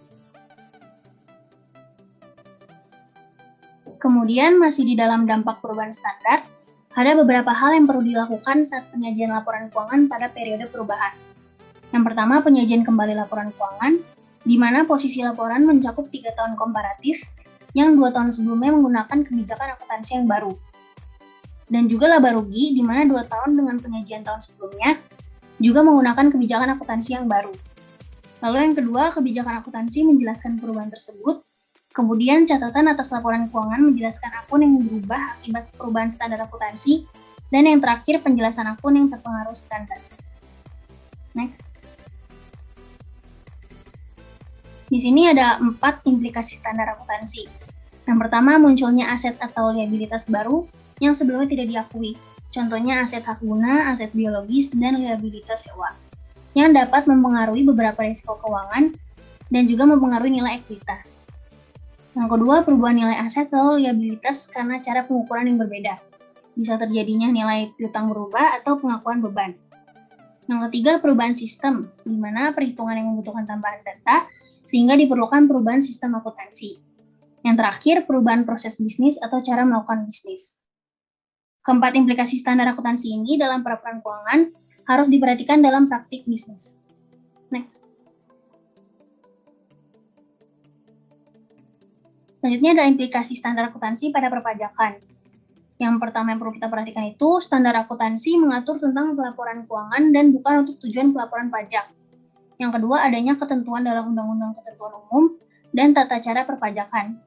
Kemudian, masih di dalam dampak perubahan standar, ada beberapa hal yang perlu dilakukan saat penyajian laporan keuangan pada periode perubahan. Yang pertama, penyajian kembali laporan keuangan, di mana posisi laporan mencakup 3 tahun komparatif, yang 2 tahun sebelumnya menggunakan kebijakan akuntansi yang baru. Dan juga laba rugi, di mana 2 tahun dengan penyajian tahun sebelumnya, juga menggunakan kebijakan akuntansi yang baru. Lalu yang kedua, kebijakan akuntansi menjelaskan perubahan tersebut. Kemudian catatan atas laporan keuangan menjelaskan akun yang berubah akibat perubahan standar akuntansi, dan yang terakhir penjelasan akun yang terpengaruh standar. Next. Di sini ada 4 implikasi standar akuntansi. Yang pertama, munculnya aset atau liabilitas baru yang sebelumnya tidak diakui. Contohnya aset hak guna, aset biologis, dan liabilitas sewa, yang dapat mempengaruhi beberapa risiko keuangan dan juga mempengaruhi nilai ekuitas. Yang kedua, perubahan nilai aset atau liabilitas karena cara pengukuran yang berbeda. Bisa terjadinya nilai piutang berubah atau pengakuan beban. Yang ketiga, perubahan sistem, di mana perhitungan yang membutuhkan tambahan data, sehingga diperlukan perubahan sistem akuntansi. Yang terakhir, perubahan proses bisnis atau cara melakukan bisnis. Keempat implikasi standar akuntansi ini dalam peraturan keuangan harus diperhatikan dalam praktik bisnis. Next. Selanjutnya ada implikasi standar akuntansi pada perpajakan. Yang pertama yang perlu kita perhatikan itu, standar akuntansi mengatur tentang pelaporan keuangan dan bukan untuk tujuan pelaporan pajak. Yang kedua, adanya ketentuan dalam Undang-Undang Ketentuan Umum dan Tata Cara Perpajakan,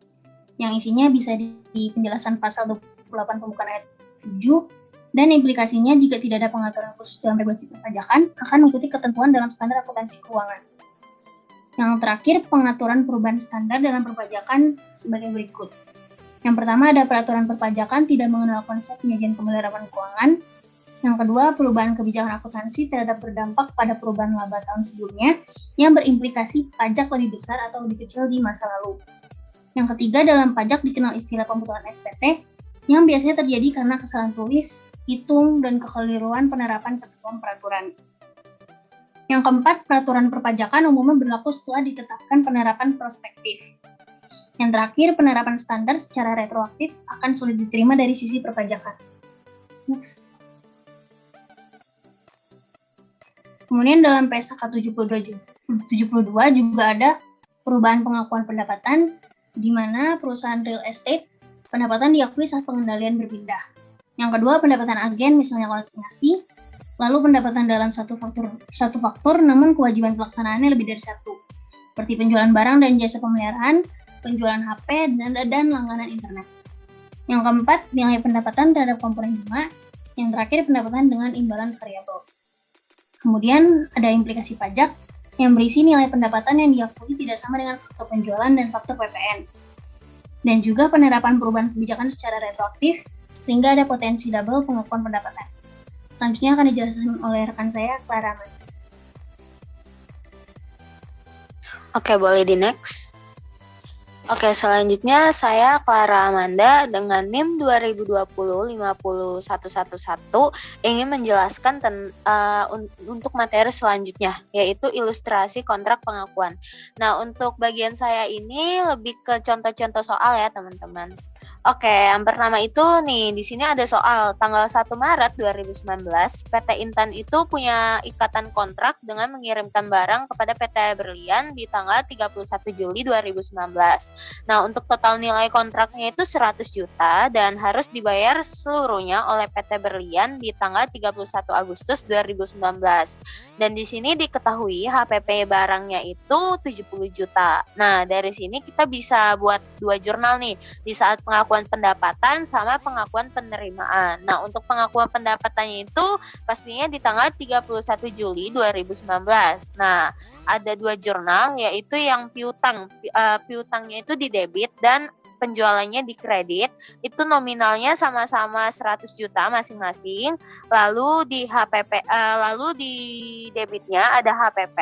yang isinya bisa di penjelasan pasal 28 pembukaan ayat 7, dan implikasinya jika tidak ada pengaturan khusus dalam regulasi perpajakan, akan mengikuti ketentuan dalam standar akuntansi keuangan. Yang terakhir, pengaturan perubahan standar dalam perpajakan sebagai berikut. Yang pertama, ada peraturan perpajakan tidak mengenal konsep penyajian kembali laporan keuangan. Yang kedua, perubahan kebijakan akuntansi terhadap berdampak pada perubahan laba tahun sebelumnya yang berimplikasi pajak lebih besar atau lebih kecil di masa lalu. Yang ketiga, dalam pajak dikenal istilah pembutuhan SPT yang biasanya terjadi karena kesalahan tulis, hitung, dan kekeliruan penerapan ketentuan peraturan. Yang keempat, peraturan perpajakan umumnya berlaku setelah ditetapkan penerapan prospektif. Yang terakhir, penerapan standar secara retroaktif akan sulit diterima dari sisi perpajakan. Next. Kemudian dalam PSAK 72 juga ada perubahan pengakuan pendapatan, di mana perusahaan real estate pendapatan diakui saat pengendalian berpindah. Yang kedua, pendapatan agen, misalnya konsinyasi. Lalu pendapatan dalam satu faktur, namun kewajiban pelaksanaannya lebih dari satu, seperti penjualan barang dan jasa pemeliharaan, penjualan HP, dan langganan internet. Yang keempat, nilai pendapatan terhadap komponen bunga. Yang terakhir, pendapatan dengan imbalan variabel. Kemudian ada implikasi pajak yang berisi nilai pendapatan yang diakui tidak sama dengan faktur penjualan dan faktur PPN. Dan juga penerapan perubahan kebijakan secara retroaktif, sehingga ada potensi double pengakuan pendapatan. Selanjutnya akan dijelaskan oleh rekan saya, Clara. Oke, boleh di next. Oke, selanjutnya saya Clara Amanda dengan NIM 2020-50111 ingin menjelaskan untuk materi selanjutnya, yaitu ilustrasi kontrak pengakuan. Nah, untuk bagian saya ini lebih ke contoh-contoh soal ya, teman-teman. Oke, yang pertama itu nih, di sini ada soal tanggal 1 Maret 2019, PT Intan itu punya ikatan kontrak dengan mengirimkan barang kepada PT Berlian di tanggal 31 Juli 2019. Nah, untuk total nilai kontraknya itu 100 juta dan harus dibayar seluruhnya oleh PT Berlian di tanggal 31 Agustus 2019. Dan di sini diketahui HPP barangnya itu 70 juta. Nah, dari sini kita bisa buat 2 jurnal nih, di saat pengakuan pendapatan sama pengakuan penerimaan. Nah, untuk pengakuan pendapatannya itu pastinya di tanggal 31 Juli 2019. Nah, ada 2 jurnal, yaitu yang piutang. Piutangnya itu di debit dan penjualannya di kredit. Itu nominalnya sama-sama 100 juta masing-masing. Lalu di HPP, lalu di debitnya ada HPP,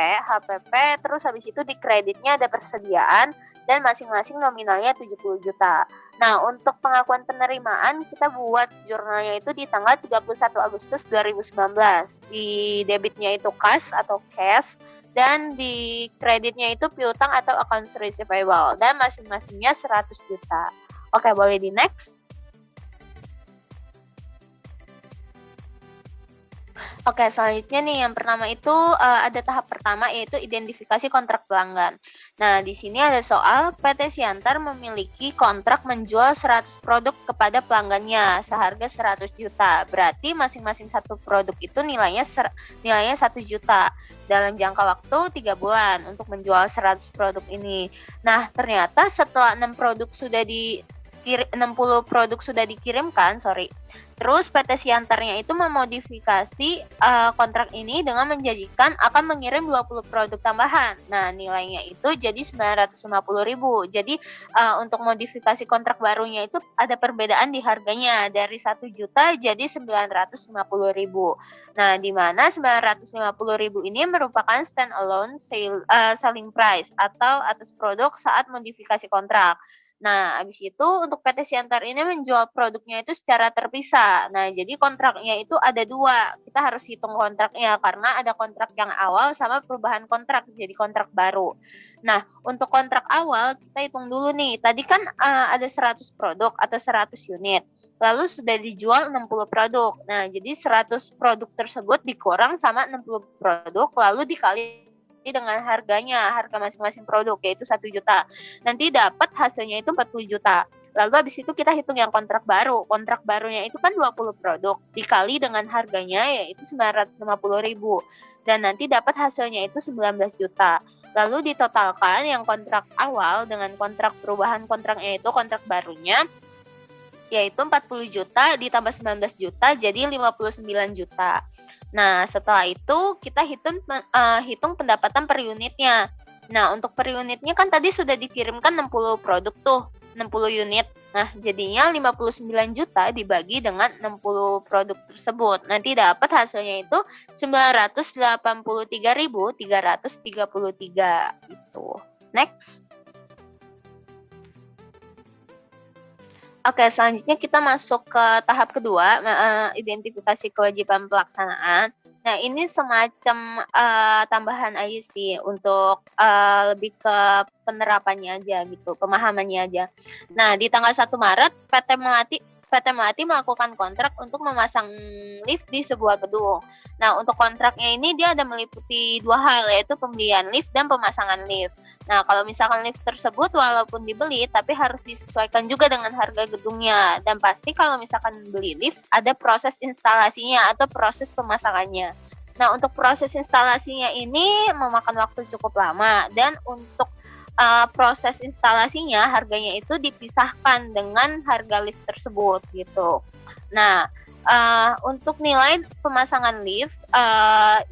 terus habis itu di kreditnya ada persediaan dan masing-masing nominalnya 70 juta. Nah, untuk pengakuan penerimaan kita buat jurnalnya itu di tanggal 31 Agustus 2019. Di debitnya itu kas atau cash dan di kreditnya itu piutang atau accounts receivable dan masing-masingnya 100 juta. Oke, boleh di next. Oke, selanjutnya nih yang pertama itu ada tahap pertama yaitu identifikasi kontrak pelanggan. Nah, di sini ada soal PT Siantar memiliki kontrak menjual 100 produk kepada pelanggannya seharga 100 juta. Berarti masing-masing satu produk itu nilainya 1 juta dalam jangka waktu 3 bulan untuk menjual 100 produk ini. Nah, ternyata setelah 60 produk sudah dikirimkan, terus PT Siantarnya itu memodifikasi kontrak ini dengan menjanjikan akan mengirim 20 produk tambahan. Nah, nilainya itu jadi 950.000. Jadi untuk modifikasi kontrak barunya itu ada perbedaan di harganya dari 1 juta jadi 950.000. Nah, di mana 950.000 ini merupakan stand alone selling price atau atas produk saat modifikasi kontrak. Nah, habis itu untuk PT Siantar ini menjual produknya itu secara terpisah. Nah, jadi kontraknya itu ada 2. Kita harus hitung kontraknya karena ada kontrak yang awal sama perubahan kontrak, jadi kontrak baru. Nah, untuk kontrak awal kita hitung dulu nih. Tadi kan ada 100 produk atau 100 unit. Lalu sudah dijual 60 produk. Nah, jadi 100 produk tersebut dikurang sama 60 produk lalu dikali dengan harga masing-masing produk yaitu 1 juta. Nanti dapat hasilnya itu 40 juta. Lalu habis itu kita hitung yang kontrak baru. Kontrak barunya itu kan 20 produk dikali dengan harganya yaitu 950.000. Dan nanti dapat hasilnya itu 19 juta. Lalu ditotalkan yang kontrak awal dengan kontrak perubahan kontraknya itu kontrak barunya yaitu 40 juta ditambah 19 juta jadi 59 juta. Nah, setelah itu kita hitung pendapatan per unitnya. Nah, untuk per unitnya kan tadi sudah dikirimkan 60 produk tuh, 60 unit. Nah, jadinya 59 juta dibagi dengan 60 produk tersebut. Nanti dapat hasilnya itu 983.333 gitu. Next. Oke, selanjutnya kita masuk ke tahap kedua, identifikasi kewajiban pelaksanaan. Nah, ini semacam tambahan aja sih untuk lebih ke penerapannya aja gitu, pemahamannya aja. Nah, di tanggal 1 Maret, PT Melati melakukan kontrak untuk memasang lift di sebuah gedung. Nah, untuk kontraknya ini dia ada meliputi 2 hal, yaitu pembelian lift dan pemasangan lift. Nah, kalau misalkan lift tersebut walaupun dibeli, tapi harus disesuaikan juga dengan harga gedungnya. Dan pasti kalau misalkan beli lift, ada proses instalasinya atau proses pemasangannya. Nah, untuk proses instalasinya ini memakan waktu cukup lama. Dan untuk proses instalasinya, harganya itu dipisahkan dengan harga lift tersebut gitu. Nah, untuk nilai pemasangan lift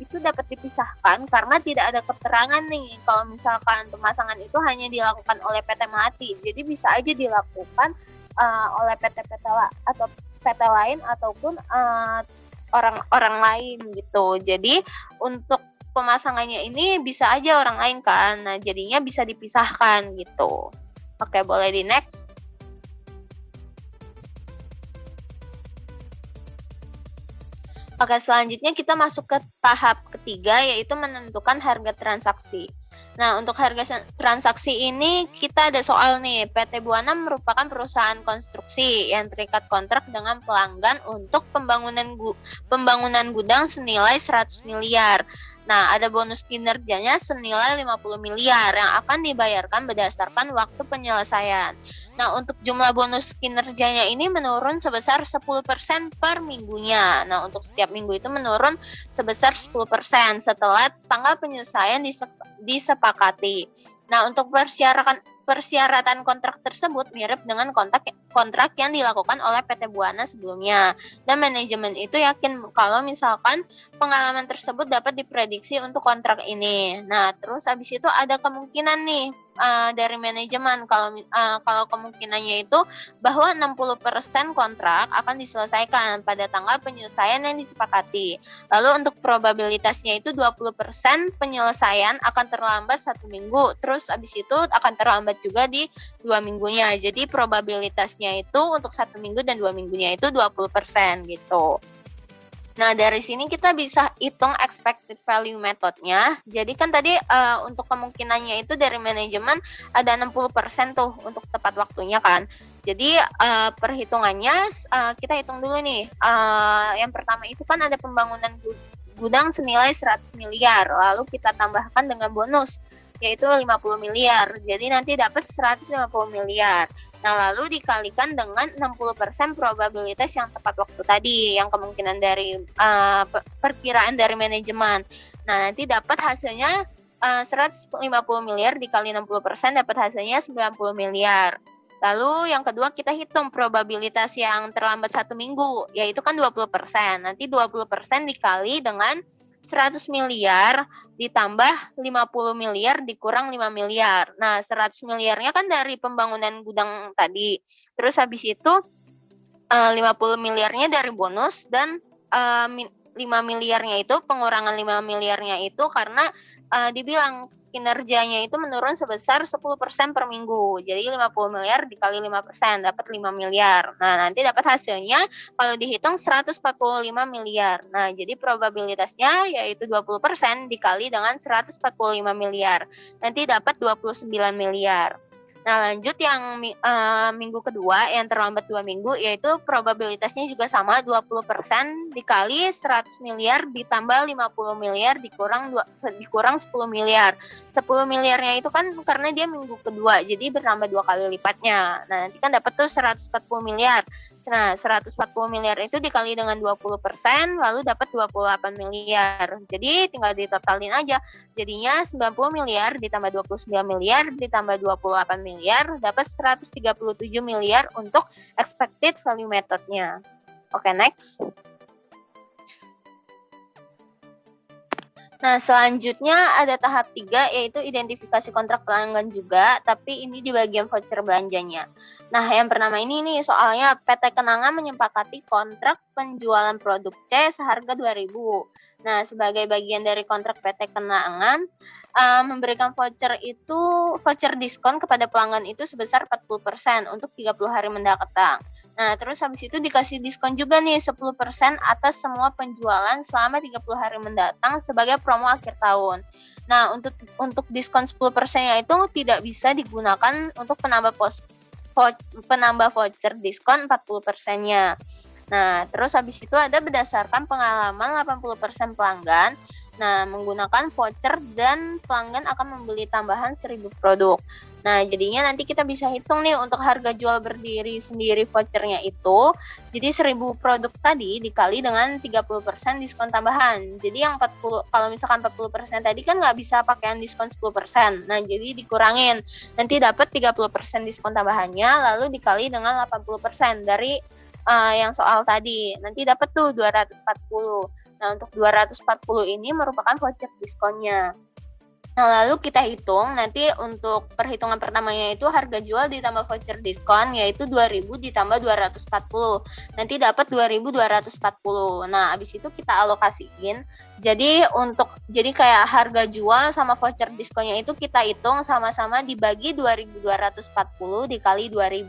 itu dapat dipisahkan karena tidak ada keterangan nih kalau misalkan pemasangan itu hanya dilakukan oleh PT Melati. Jadi bisa aja dilakukan oleh PT-PT atau PT lain ataupun orang lain gitu. Jadi untuk pemasangannya ini bisa aja orang lain kan. Nah, jadinya bisa dipisahkan gitu. Oke, boleh di next. Oke, selanjutnya kita masuk ke tahap ketiga, yaitu menentukan harga transaksi. Nah, untuk harga transaksi ini kita ada soal nih, PT Buana merupakan perusahaan konstruksi yang terikat kontrak dengan pelanggan untuk pembangunan gudang senilai 100 miliar. Nah, ada bonus kinerjanya senilai 50 miliar yang akan dibayarkan berdasarkan waktu penyelesaian. Nah, untuk jumlah bonus kinerjanya ini menurun sebesar 10% per minggunya. Nah, untuk setiap minggu itu menurun sebesar 10% setelah tanggal penyelesaian disepakati. Nah, untuk persyaratan kontrak tersebut mirip dengan kontrak yang dilakukan oleh PT Buana sebelumnya. Dan manajemen itu yakin kalau misalkan pengalaman tersebut dapat diprediksi untuk kontrak ini. Nah, terus habis itu ada kemungkinan nih dari manajemen kalau kemungkinannya itu bahwa 60% kontrak akan diselesaikan pada tanggal penyelesaian yang disepakati. Lalu untuk probabilitasnya itu 20% penyelesaian akan terlambat 1 minggu, terus habis itu akan terlambat juga di 2 minggunya. Jadi probabilitasnya itu untuk 1 minggu dan 2 minggunya itu 20% gitu. Nah, dari sini kita bisa hitung expected value methodnya. Jadi kan tadi untuk kemungkinannya itu dari manajemen ada 60% tuh untuk tepat waktunya kan. Jadi perhitungannya kita hitung dulu nih. Yang pertama itu kan ada pembangunan gudang senilai 100 miliar. Lalu kita tambahkan dengan bonus yaitu 50 miliar. Jadi nanti dapat 150 miliar. Nah, lalu dikalikan dengan 60% probabilitas yang tepat waktu tadi, yang kemungkinan dari perkiraan dari manajemen. Nah, nanti dapat hasilnya 150 miliar dikali 60% dapat hasilnya 90 miliar. Lalu yang kedua kita hitung probabilitas yang terlambat 1 minggu, yaitu kan 20%. Nanti 20% dikali dengan 100 miliar ditambah 50 miliar dikurang 5 miliar. Nah, 100 miliarnya kan dari pembangunan gudang tadi. Terus habis itu 50 miliarnya dari bonus dan 5 miliarnya itu pengurangan 5 miliarnya itu karena dibilang kinerjanya itu menurun sebesar 10% per minggu. Jadi 50 miliar dikali 5% dapat 5 miliar. Nah, nanti dapat hasilnya kalau dihitung 145 miliar. Nah, jadi probabilitasnya yaitu 20% dikali dengan 145 miliar. Nanti dapat 29 miliar. Nah, lanjut yang minggu kedua yang terlambat 2 minggu, yaitu probabilitasnya juga sama 20% dikali 100 miliar ditambah 50 miliar dikurang 10 miliar. 10 miliarnya itu kan karena dia minggu kedua, jadi bertambah 2 kali lipatnya. Nah, nanti kan dapat tuh 140 miliar. Nah, 140 miliar itu dikali dengan 20%, lalu dapat 28 miliar. Jadi tinggal ditotalin aja. Jadinya 90 miliar ditambah 29 miliar ditambah 28 miliar dapat 137 miliar untuk expected value methodnya. Oke, next. Nah, selanjutnya ada tahap 3 yaitu identifikasi kontrak pelanggan juga, tapi ini di bagian voucher belanjanya. Nah, yang pertama ini nih soalnya PT Kenangan menyepakati kontrak penjualan produk C seharga 2.000. Nah, sebagai bagian dari kontrak PT Kenangan memberikan voucher diskon kepada pelanggan itu sebesar 40% untuk 30 hari mendatang. Nah, terus habis itu dikasih diskon juga nih 10% atas semua penjualan selama 30 hari mendatang sebagai promo akhir tahun. Nah, untuk diskon 10%-nya itu tidak bisa digunakan untuk penambah voucher diskon 40%-nya. Nah, terus habis itu ada berdasarkan pengalaman 80% pelanggan. Nah, menggunakan voucher dan pelanggan akan membeli tambahan 1.000 produk. Nah, jadinya nanti kita bisa hitung nih untuk harga jual berdiri sendiri vouchernya itu. Jadi 1.000 produk tadi dikali dengan 30% diskon tambahan. Jadi yang 40, kalau misalkan 40% tadi kan nggak bisa pakai yang diskon 10%. Nah, jadi dikurangin. Nanti dapat 30% diskon tambahannya, lalu dikali dengan 80% dari yang soal tadi. Nanti dapat tuh 240. Nah, untuk 240 ini merupakan voucher diskonnya. Nah, lalu kita hitung nanti untuk perhitungan pertamanya itu harga jual ditambah voucher diskon yaitu 2.000 ditambah 240. Nanti dapat 2.240. Nah, habis itu kita alokasiin Jadi kayak harga jual sama voucher diskonnya itu kita hitung sama-sama dibagi 2.240 dikali 2.000.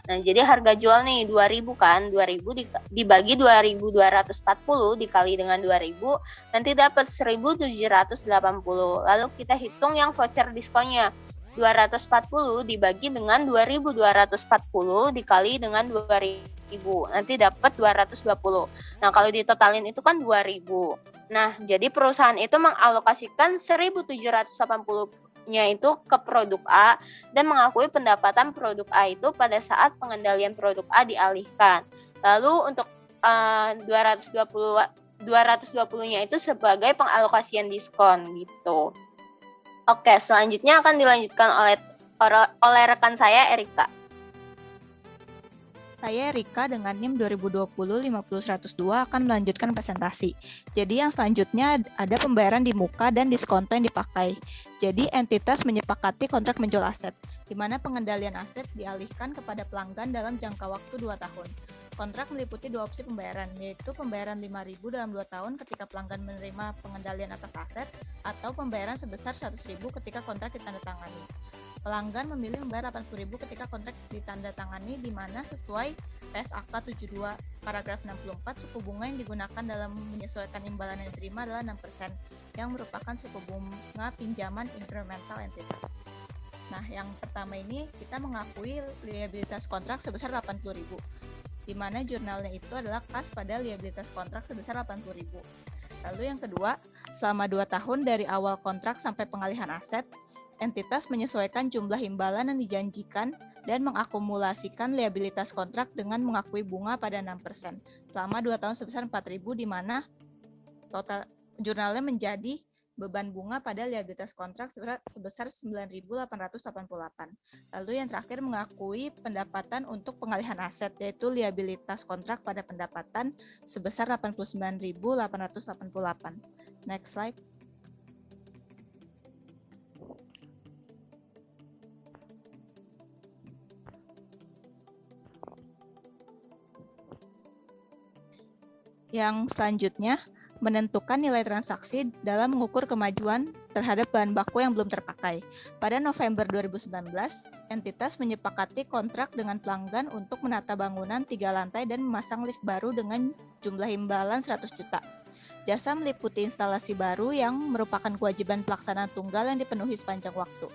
Nah, jadi harga jual nih 2.000 kan, 2.000 dibagi 2.240 dikali dengan 2.000, nanti dapat 1.780. Lalu kita hitung yang voucher diskonnya. 240 dibagi dengan 2.240 dikali dengan 2.000, nanti dapat 220. Nah, kalau ditotalin itu kan 2.000. Nah, jadi perusahaan itu mengalokasikan 1.780-nya itu ke produk A dan mengakui pendapatan produk A itu pada saat pengendalian produk A dialihkan. Lalu untuk 220-nya itu sebagai pengalokasian diskon gitu. Oke, selanjutnya akan dilanjutkan oleh rekan saya, Erika. Saya Rika dengan NIM 2020-50102 akan melanjutkan presentasi. Jadi yang selanjutnya ada pembayaran di muka dan diskonto yang dipakai. Jadi entitas menyepakati kontrak menjual aset, di mana pengendalian aset dialihkan kepada pelanggan dalam jangka waktu 2 tahun. Kontrak meliputi 2 opsi pembayaran, yaitu pembayaran 5.000 dalam 2 tahun ketika pelanggan menerima pengendalian atas aset, atau pembayaran sebesar 100.000 ketika kontrak ditandatangani. Pelanggan memilih membayar 80.000 ketika kontrak ditandatangani, di mana sesuai PSAK 72 paragraf 64 suku bunga yang digunakan dalam menyesuaikan imbalan yang diterima adalah 6%, yang merupakan suku bunga pinjaman incremental entitas. Nah, yang pertama ini kita mengakui liabilitas kontrak sebesar 80.000, di mana jurnalnya itu adalah kas pada liabilitas kontrak sebesar 80.000. Lalu yang kedua, selama 2 tahun dari awal kontrak sampai pengalihan aset, entitas menyesuaikan jumlah imbalan yang dijanjikan dan mengakumulasikan liabilitas kontrak dengan mengakui bunga pada 6% selama 2 tahun sebesar 4.000, di mana total jurnalnya menjadi beban bunga pada liabilitas kontrak sebesar 9.888. Lalu yang terakhir mengakui pendapatan untuk pengalihan aset, yaitu liabilitas kontrak pada pendapatan sebesar 89.888. Next slide. Yang selanjutnya, menentukan nilai transaksi dalam mengukur kemajuan terhadap bahan baku yang belum terpakai. Pada November 2019, entitas menyepakati kontrak dengan pelanggan untuk menata bangunan 3 lantai dan memasang lift baru dengan jumlah imbalan 100 juta. Jasa meliputi instalasi baru yang merupakan kewajiban pelaksanaan tunggal yang dipenuhi sepanjang waktu.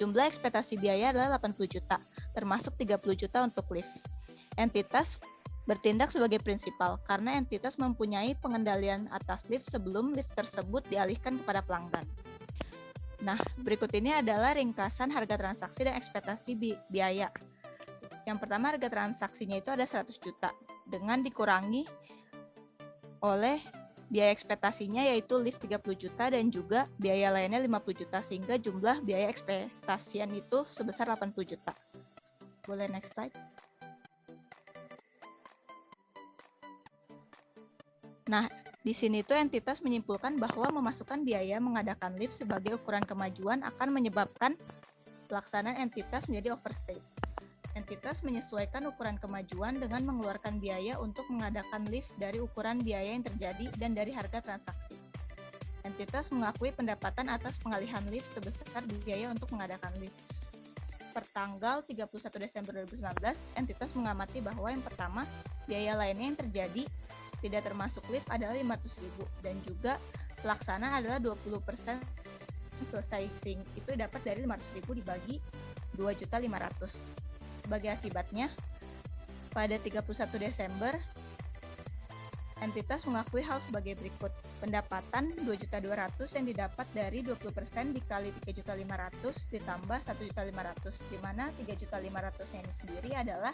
Jumlah ekspektasi biaya adalah 80 juta, termasuk 30 juta untuk lift. Entitas bertindak sebagai prinsipal karena entitas mempunyai pengendalian atas lift sebelum lift tersebut dialihkan kepada pelanggan. Nah, berikut ini adalah ringkasan harga transaksi dan ekspektasi biaya. Yang pertama, harga transaksinya itu ada 100 juta dengan dikurangi oleh biaya ekspektasinya yaitu lift 30 juta dan juga biaya lainnya 50 juta sehingga jumlah biaya ekspektasian itu sebesar 80 juta. Boleh next slide. Nah, di sini tuh entitas menyimpulkan bahwa memasukkan biaya mengadakan lift sebagai ukuran kemajuan akan menyebabkan pelaksanaan entitas menjadi overstate. Entitas menyesuaikan ukuran kemajuan dengan mengeluarkan biaya untuk mengadakan lift dari ukuran biaya yang terjadi dan dari harga transaksi. Entitas mengakui pendapatan atas pengalihan lift sebesar biaya untuk mengadakan lift. Pertanggal 31 Desember 2019, entitas mengamati bahwa yang pertama, biaya lainnya yang terjadi tidak termasuk lift adalah 500.000 dan juga pelaksana adalah 20% selesai sync itu dapat dari 500.000 dibagi 2.500.000. Sebagai akibatnya, pada 31 Desember entitas mengakui hal sebagai berikut. Pendapatan 2.200.000 yang didapat dari 20% dikali 3.500.000 ditambah 1.500.000, di mana 3.500.000 ini sendiri adalah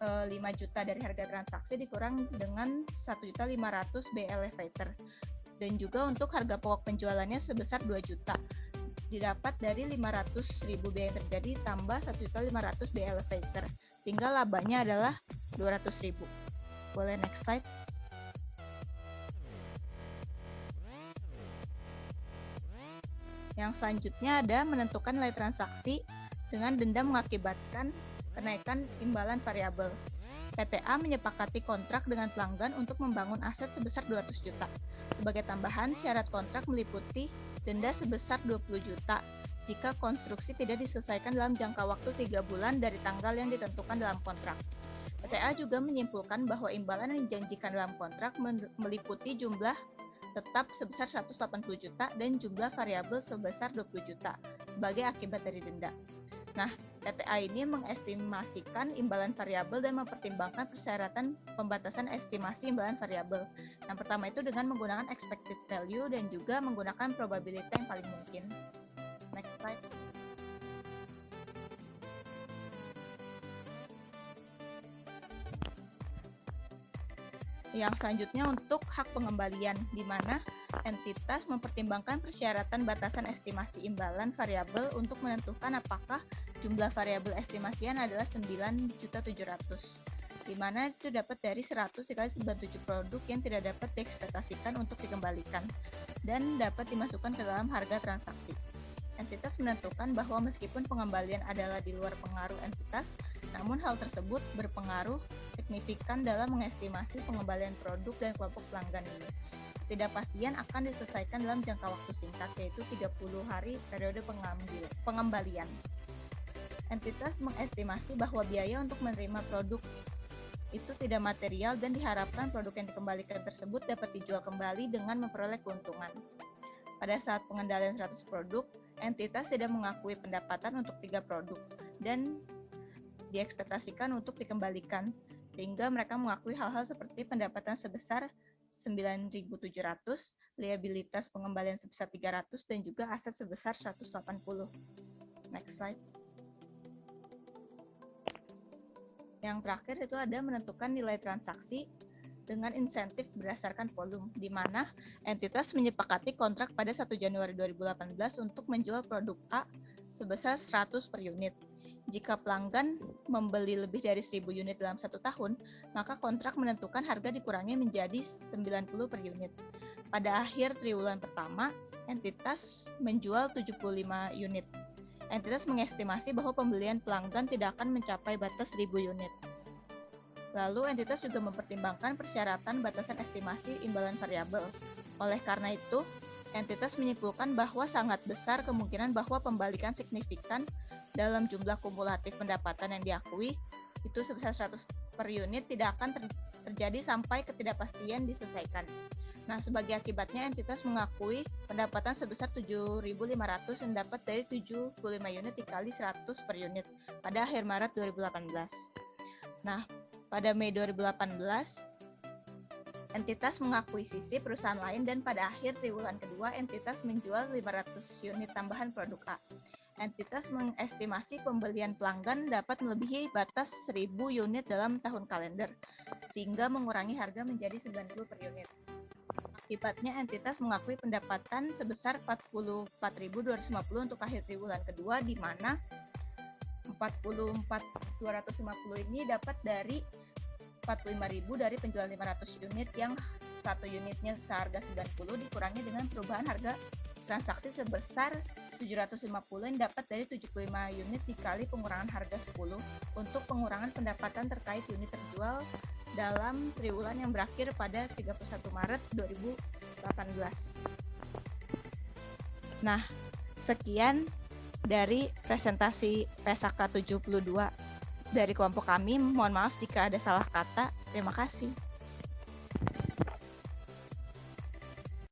5 juta dari harga transaksi dikurang dengan 1.500.000 B elevator. Dan juga untuk harga pokok penjualannya sebesar 2 juta. Didapat dari 500.000 B yang terjadi tambah 1.500.000 B elevator. Sehingga labanya adalah 200.000. Boleh next slide. Yang selanjutnya ada menentukan nilai transaksi dengan denda mengakibatkan kenaikan imbalan variabel. PTA menyepakati kontrak dengan pelanggan untuk membangun aset sebesar 200 juta. Sebagai tambahan, syarat kontrak meliputi denda sebesar 20 juta jika konstruksi tidak diselesaikan dalam jangka waktu 3 bulan dari tanggal yang ditentukan dalam kontrak. PTA juga menyimpulkan bahwa imbalan yang dijanjikan dalam kontrak meliputi jumlah tetap sebesar 180 juta dan jumlah variabel sebesar 20 juta sebagai akibat dari denda. Nah, PTA ini mengestimasikan imbalan variabel dan mempertimbangkan persyaratan pembatasan estimasi imbalan variabel. Yang pertama itu dengan menggunakan expected value dan juga menggunakan probability yang paling mungkin. Next slide. Yang selanjutnya untuk hak pengembalian, di mana entitas mempertimbangkan persyaratan batasan estimasi imbalan variabel untuk menentukan apakah jumlah variabel estimasian adalah 9.700.000, di mana itu dapat dari 100 dikali 97 produk yang tidak dapat diekspektasikan untuk dikembalikan dan dapat dimasukkan ke dalam harga transaksi. Entitas menentukan bahwa meskipun pengembalian adalah di luar pengaruh entitas, namun hal tersebut berpengaruh signifikan dalam mengestimasi pengembalian produk dan kelompok pelanggan ini. Ketidakpastian akan diselesaikan dalam jangka waktu singkat, yaitu 30 hari periode pengembalian. Entitas mengestimasi bahwa biaya untuk menerima produk itu tidak material dan diharapkan produk yang dikembalikan tersebut dapat dijual kembali dengan memperoleh keuntungan. Pada saat pengendalian 100 produk, entitas tidak mengakui pendapatan untuk 3 produk dan diekspektasikan untuk dikembalikan, sehingga mereka mengakui hal-hal seperti pendapatan sebesar 9.700, liabilitas pengembalian sebesar 300, dan juga aset sebesar 180. Next slide. Yang terakhir itu ada menentukan nilai transaksi dengan insentif berdasarkan volume, di mana entitas menyepakati kontrak pada 1 Januari 2018 untuk menjual produk A sebesar 100 per unit. Jika pelanggan membeli lebih dari 1.000 unit dalam 1 tahun, maka kontrak menentukan harga dikurangi menjadi 90 per unit. Pada akhir triwulan pertama, entitas menjual 75 unit. Entitas mengestimasi bahwa pembelian pelanggan tidak akan mencapai batas 1.000 unit. Lalu, entitas juga mempertimbangkan persyaratan batasan estimasi imbalan variabel. Oleh karena itu, entitas menyimpulkan bahwa sangat besar kemungkinan bahwa pembalikan signifikan dalam jumlah kumulatif pendapatan yang diakui itu sebesar 100 per unit tidak akan terjadi sampai ketidakpastian diselesaikan. Nah, sebagai akibatnya entitas mengakui pendapatan sebesar 7.500 yang dapat dari 75 unit dikali 100 per unit pada akhir Maret 2018. Nah, pada Mei 2018, entitas mengakuisisi perusahaan lain dan pada akhir triwulan kedua, entitas menjual 500 unit tambahan produk A. Entitas mengestimasi pembelian pelanggan dapat melebihi batas 1.000 unit dalam tahun kalender, sehingga mengurangi harga menjadi 90 per unit. Akibatnya, entitas mengakui pendapatan sebesar 44.250 untuk akhir triwulan kedua, di mana 44.250 ini dapat dari 45.000 dari penjualan 500 unit yang satu unitnya seharga 90 dikurangi dengan perubahan harga transaksi sebesar 750 yang dapat dari 75 unit dikali pengurangan harga 10 untuk pengurangan pendapatan terkait unit terjual dalam triwulan yang berakhir pada 31 Maret 2018. Nah, sekian dari presentasi PSAK 72 dari kelompok kami. Mohon maaf jika ada salah kata. Terima kasih.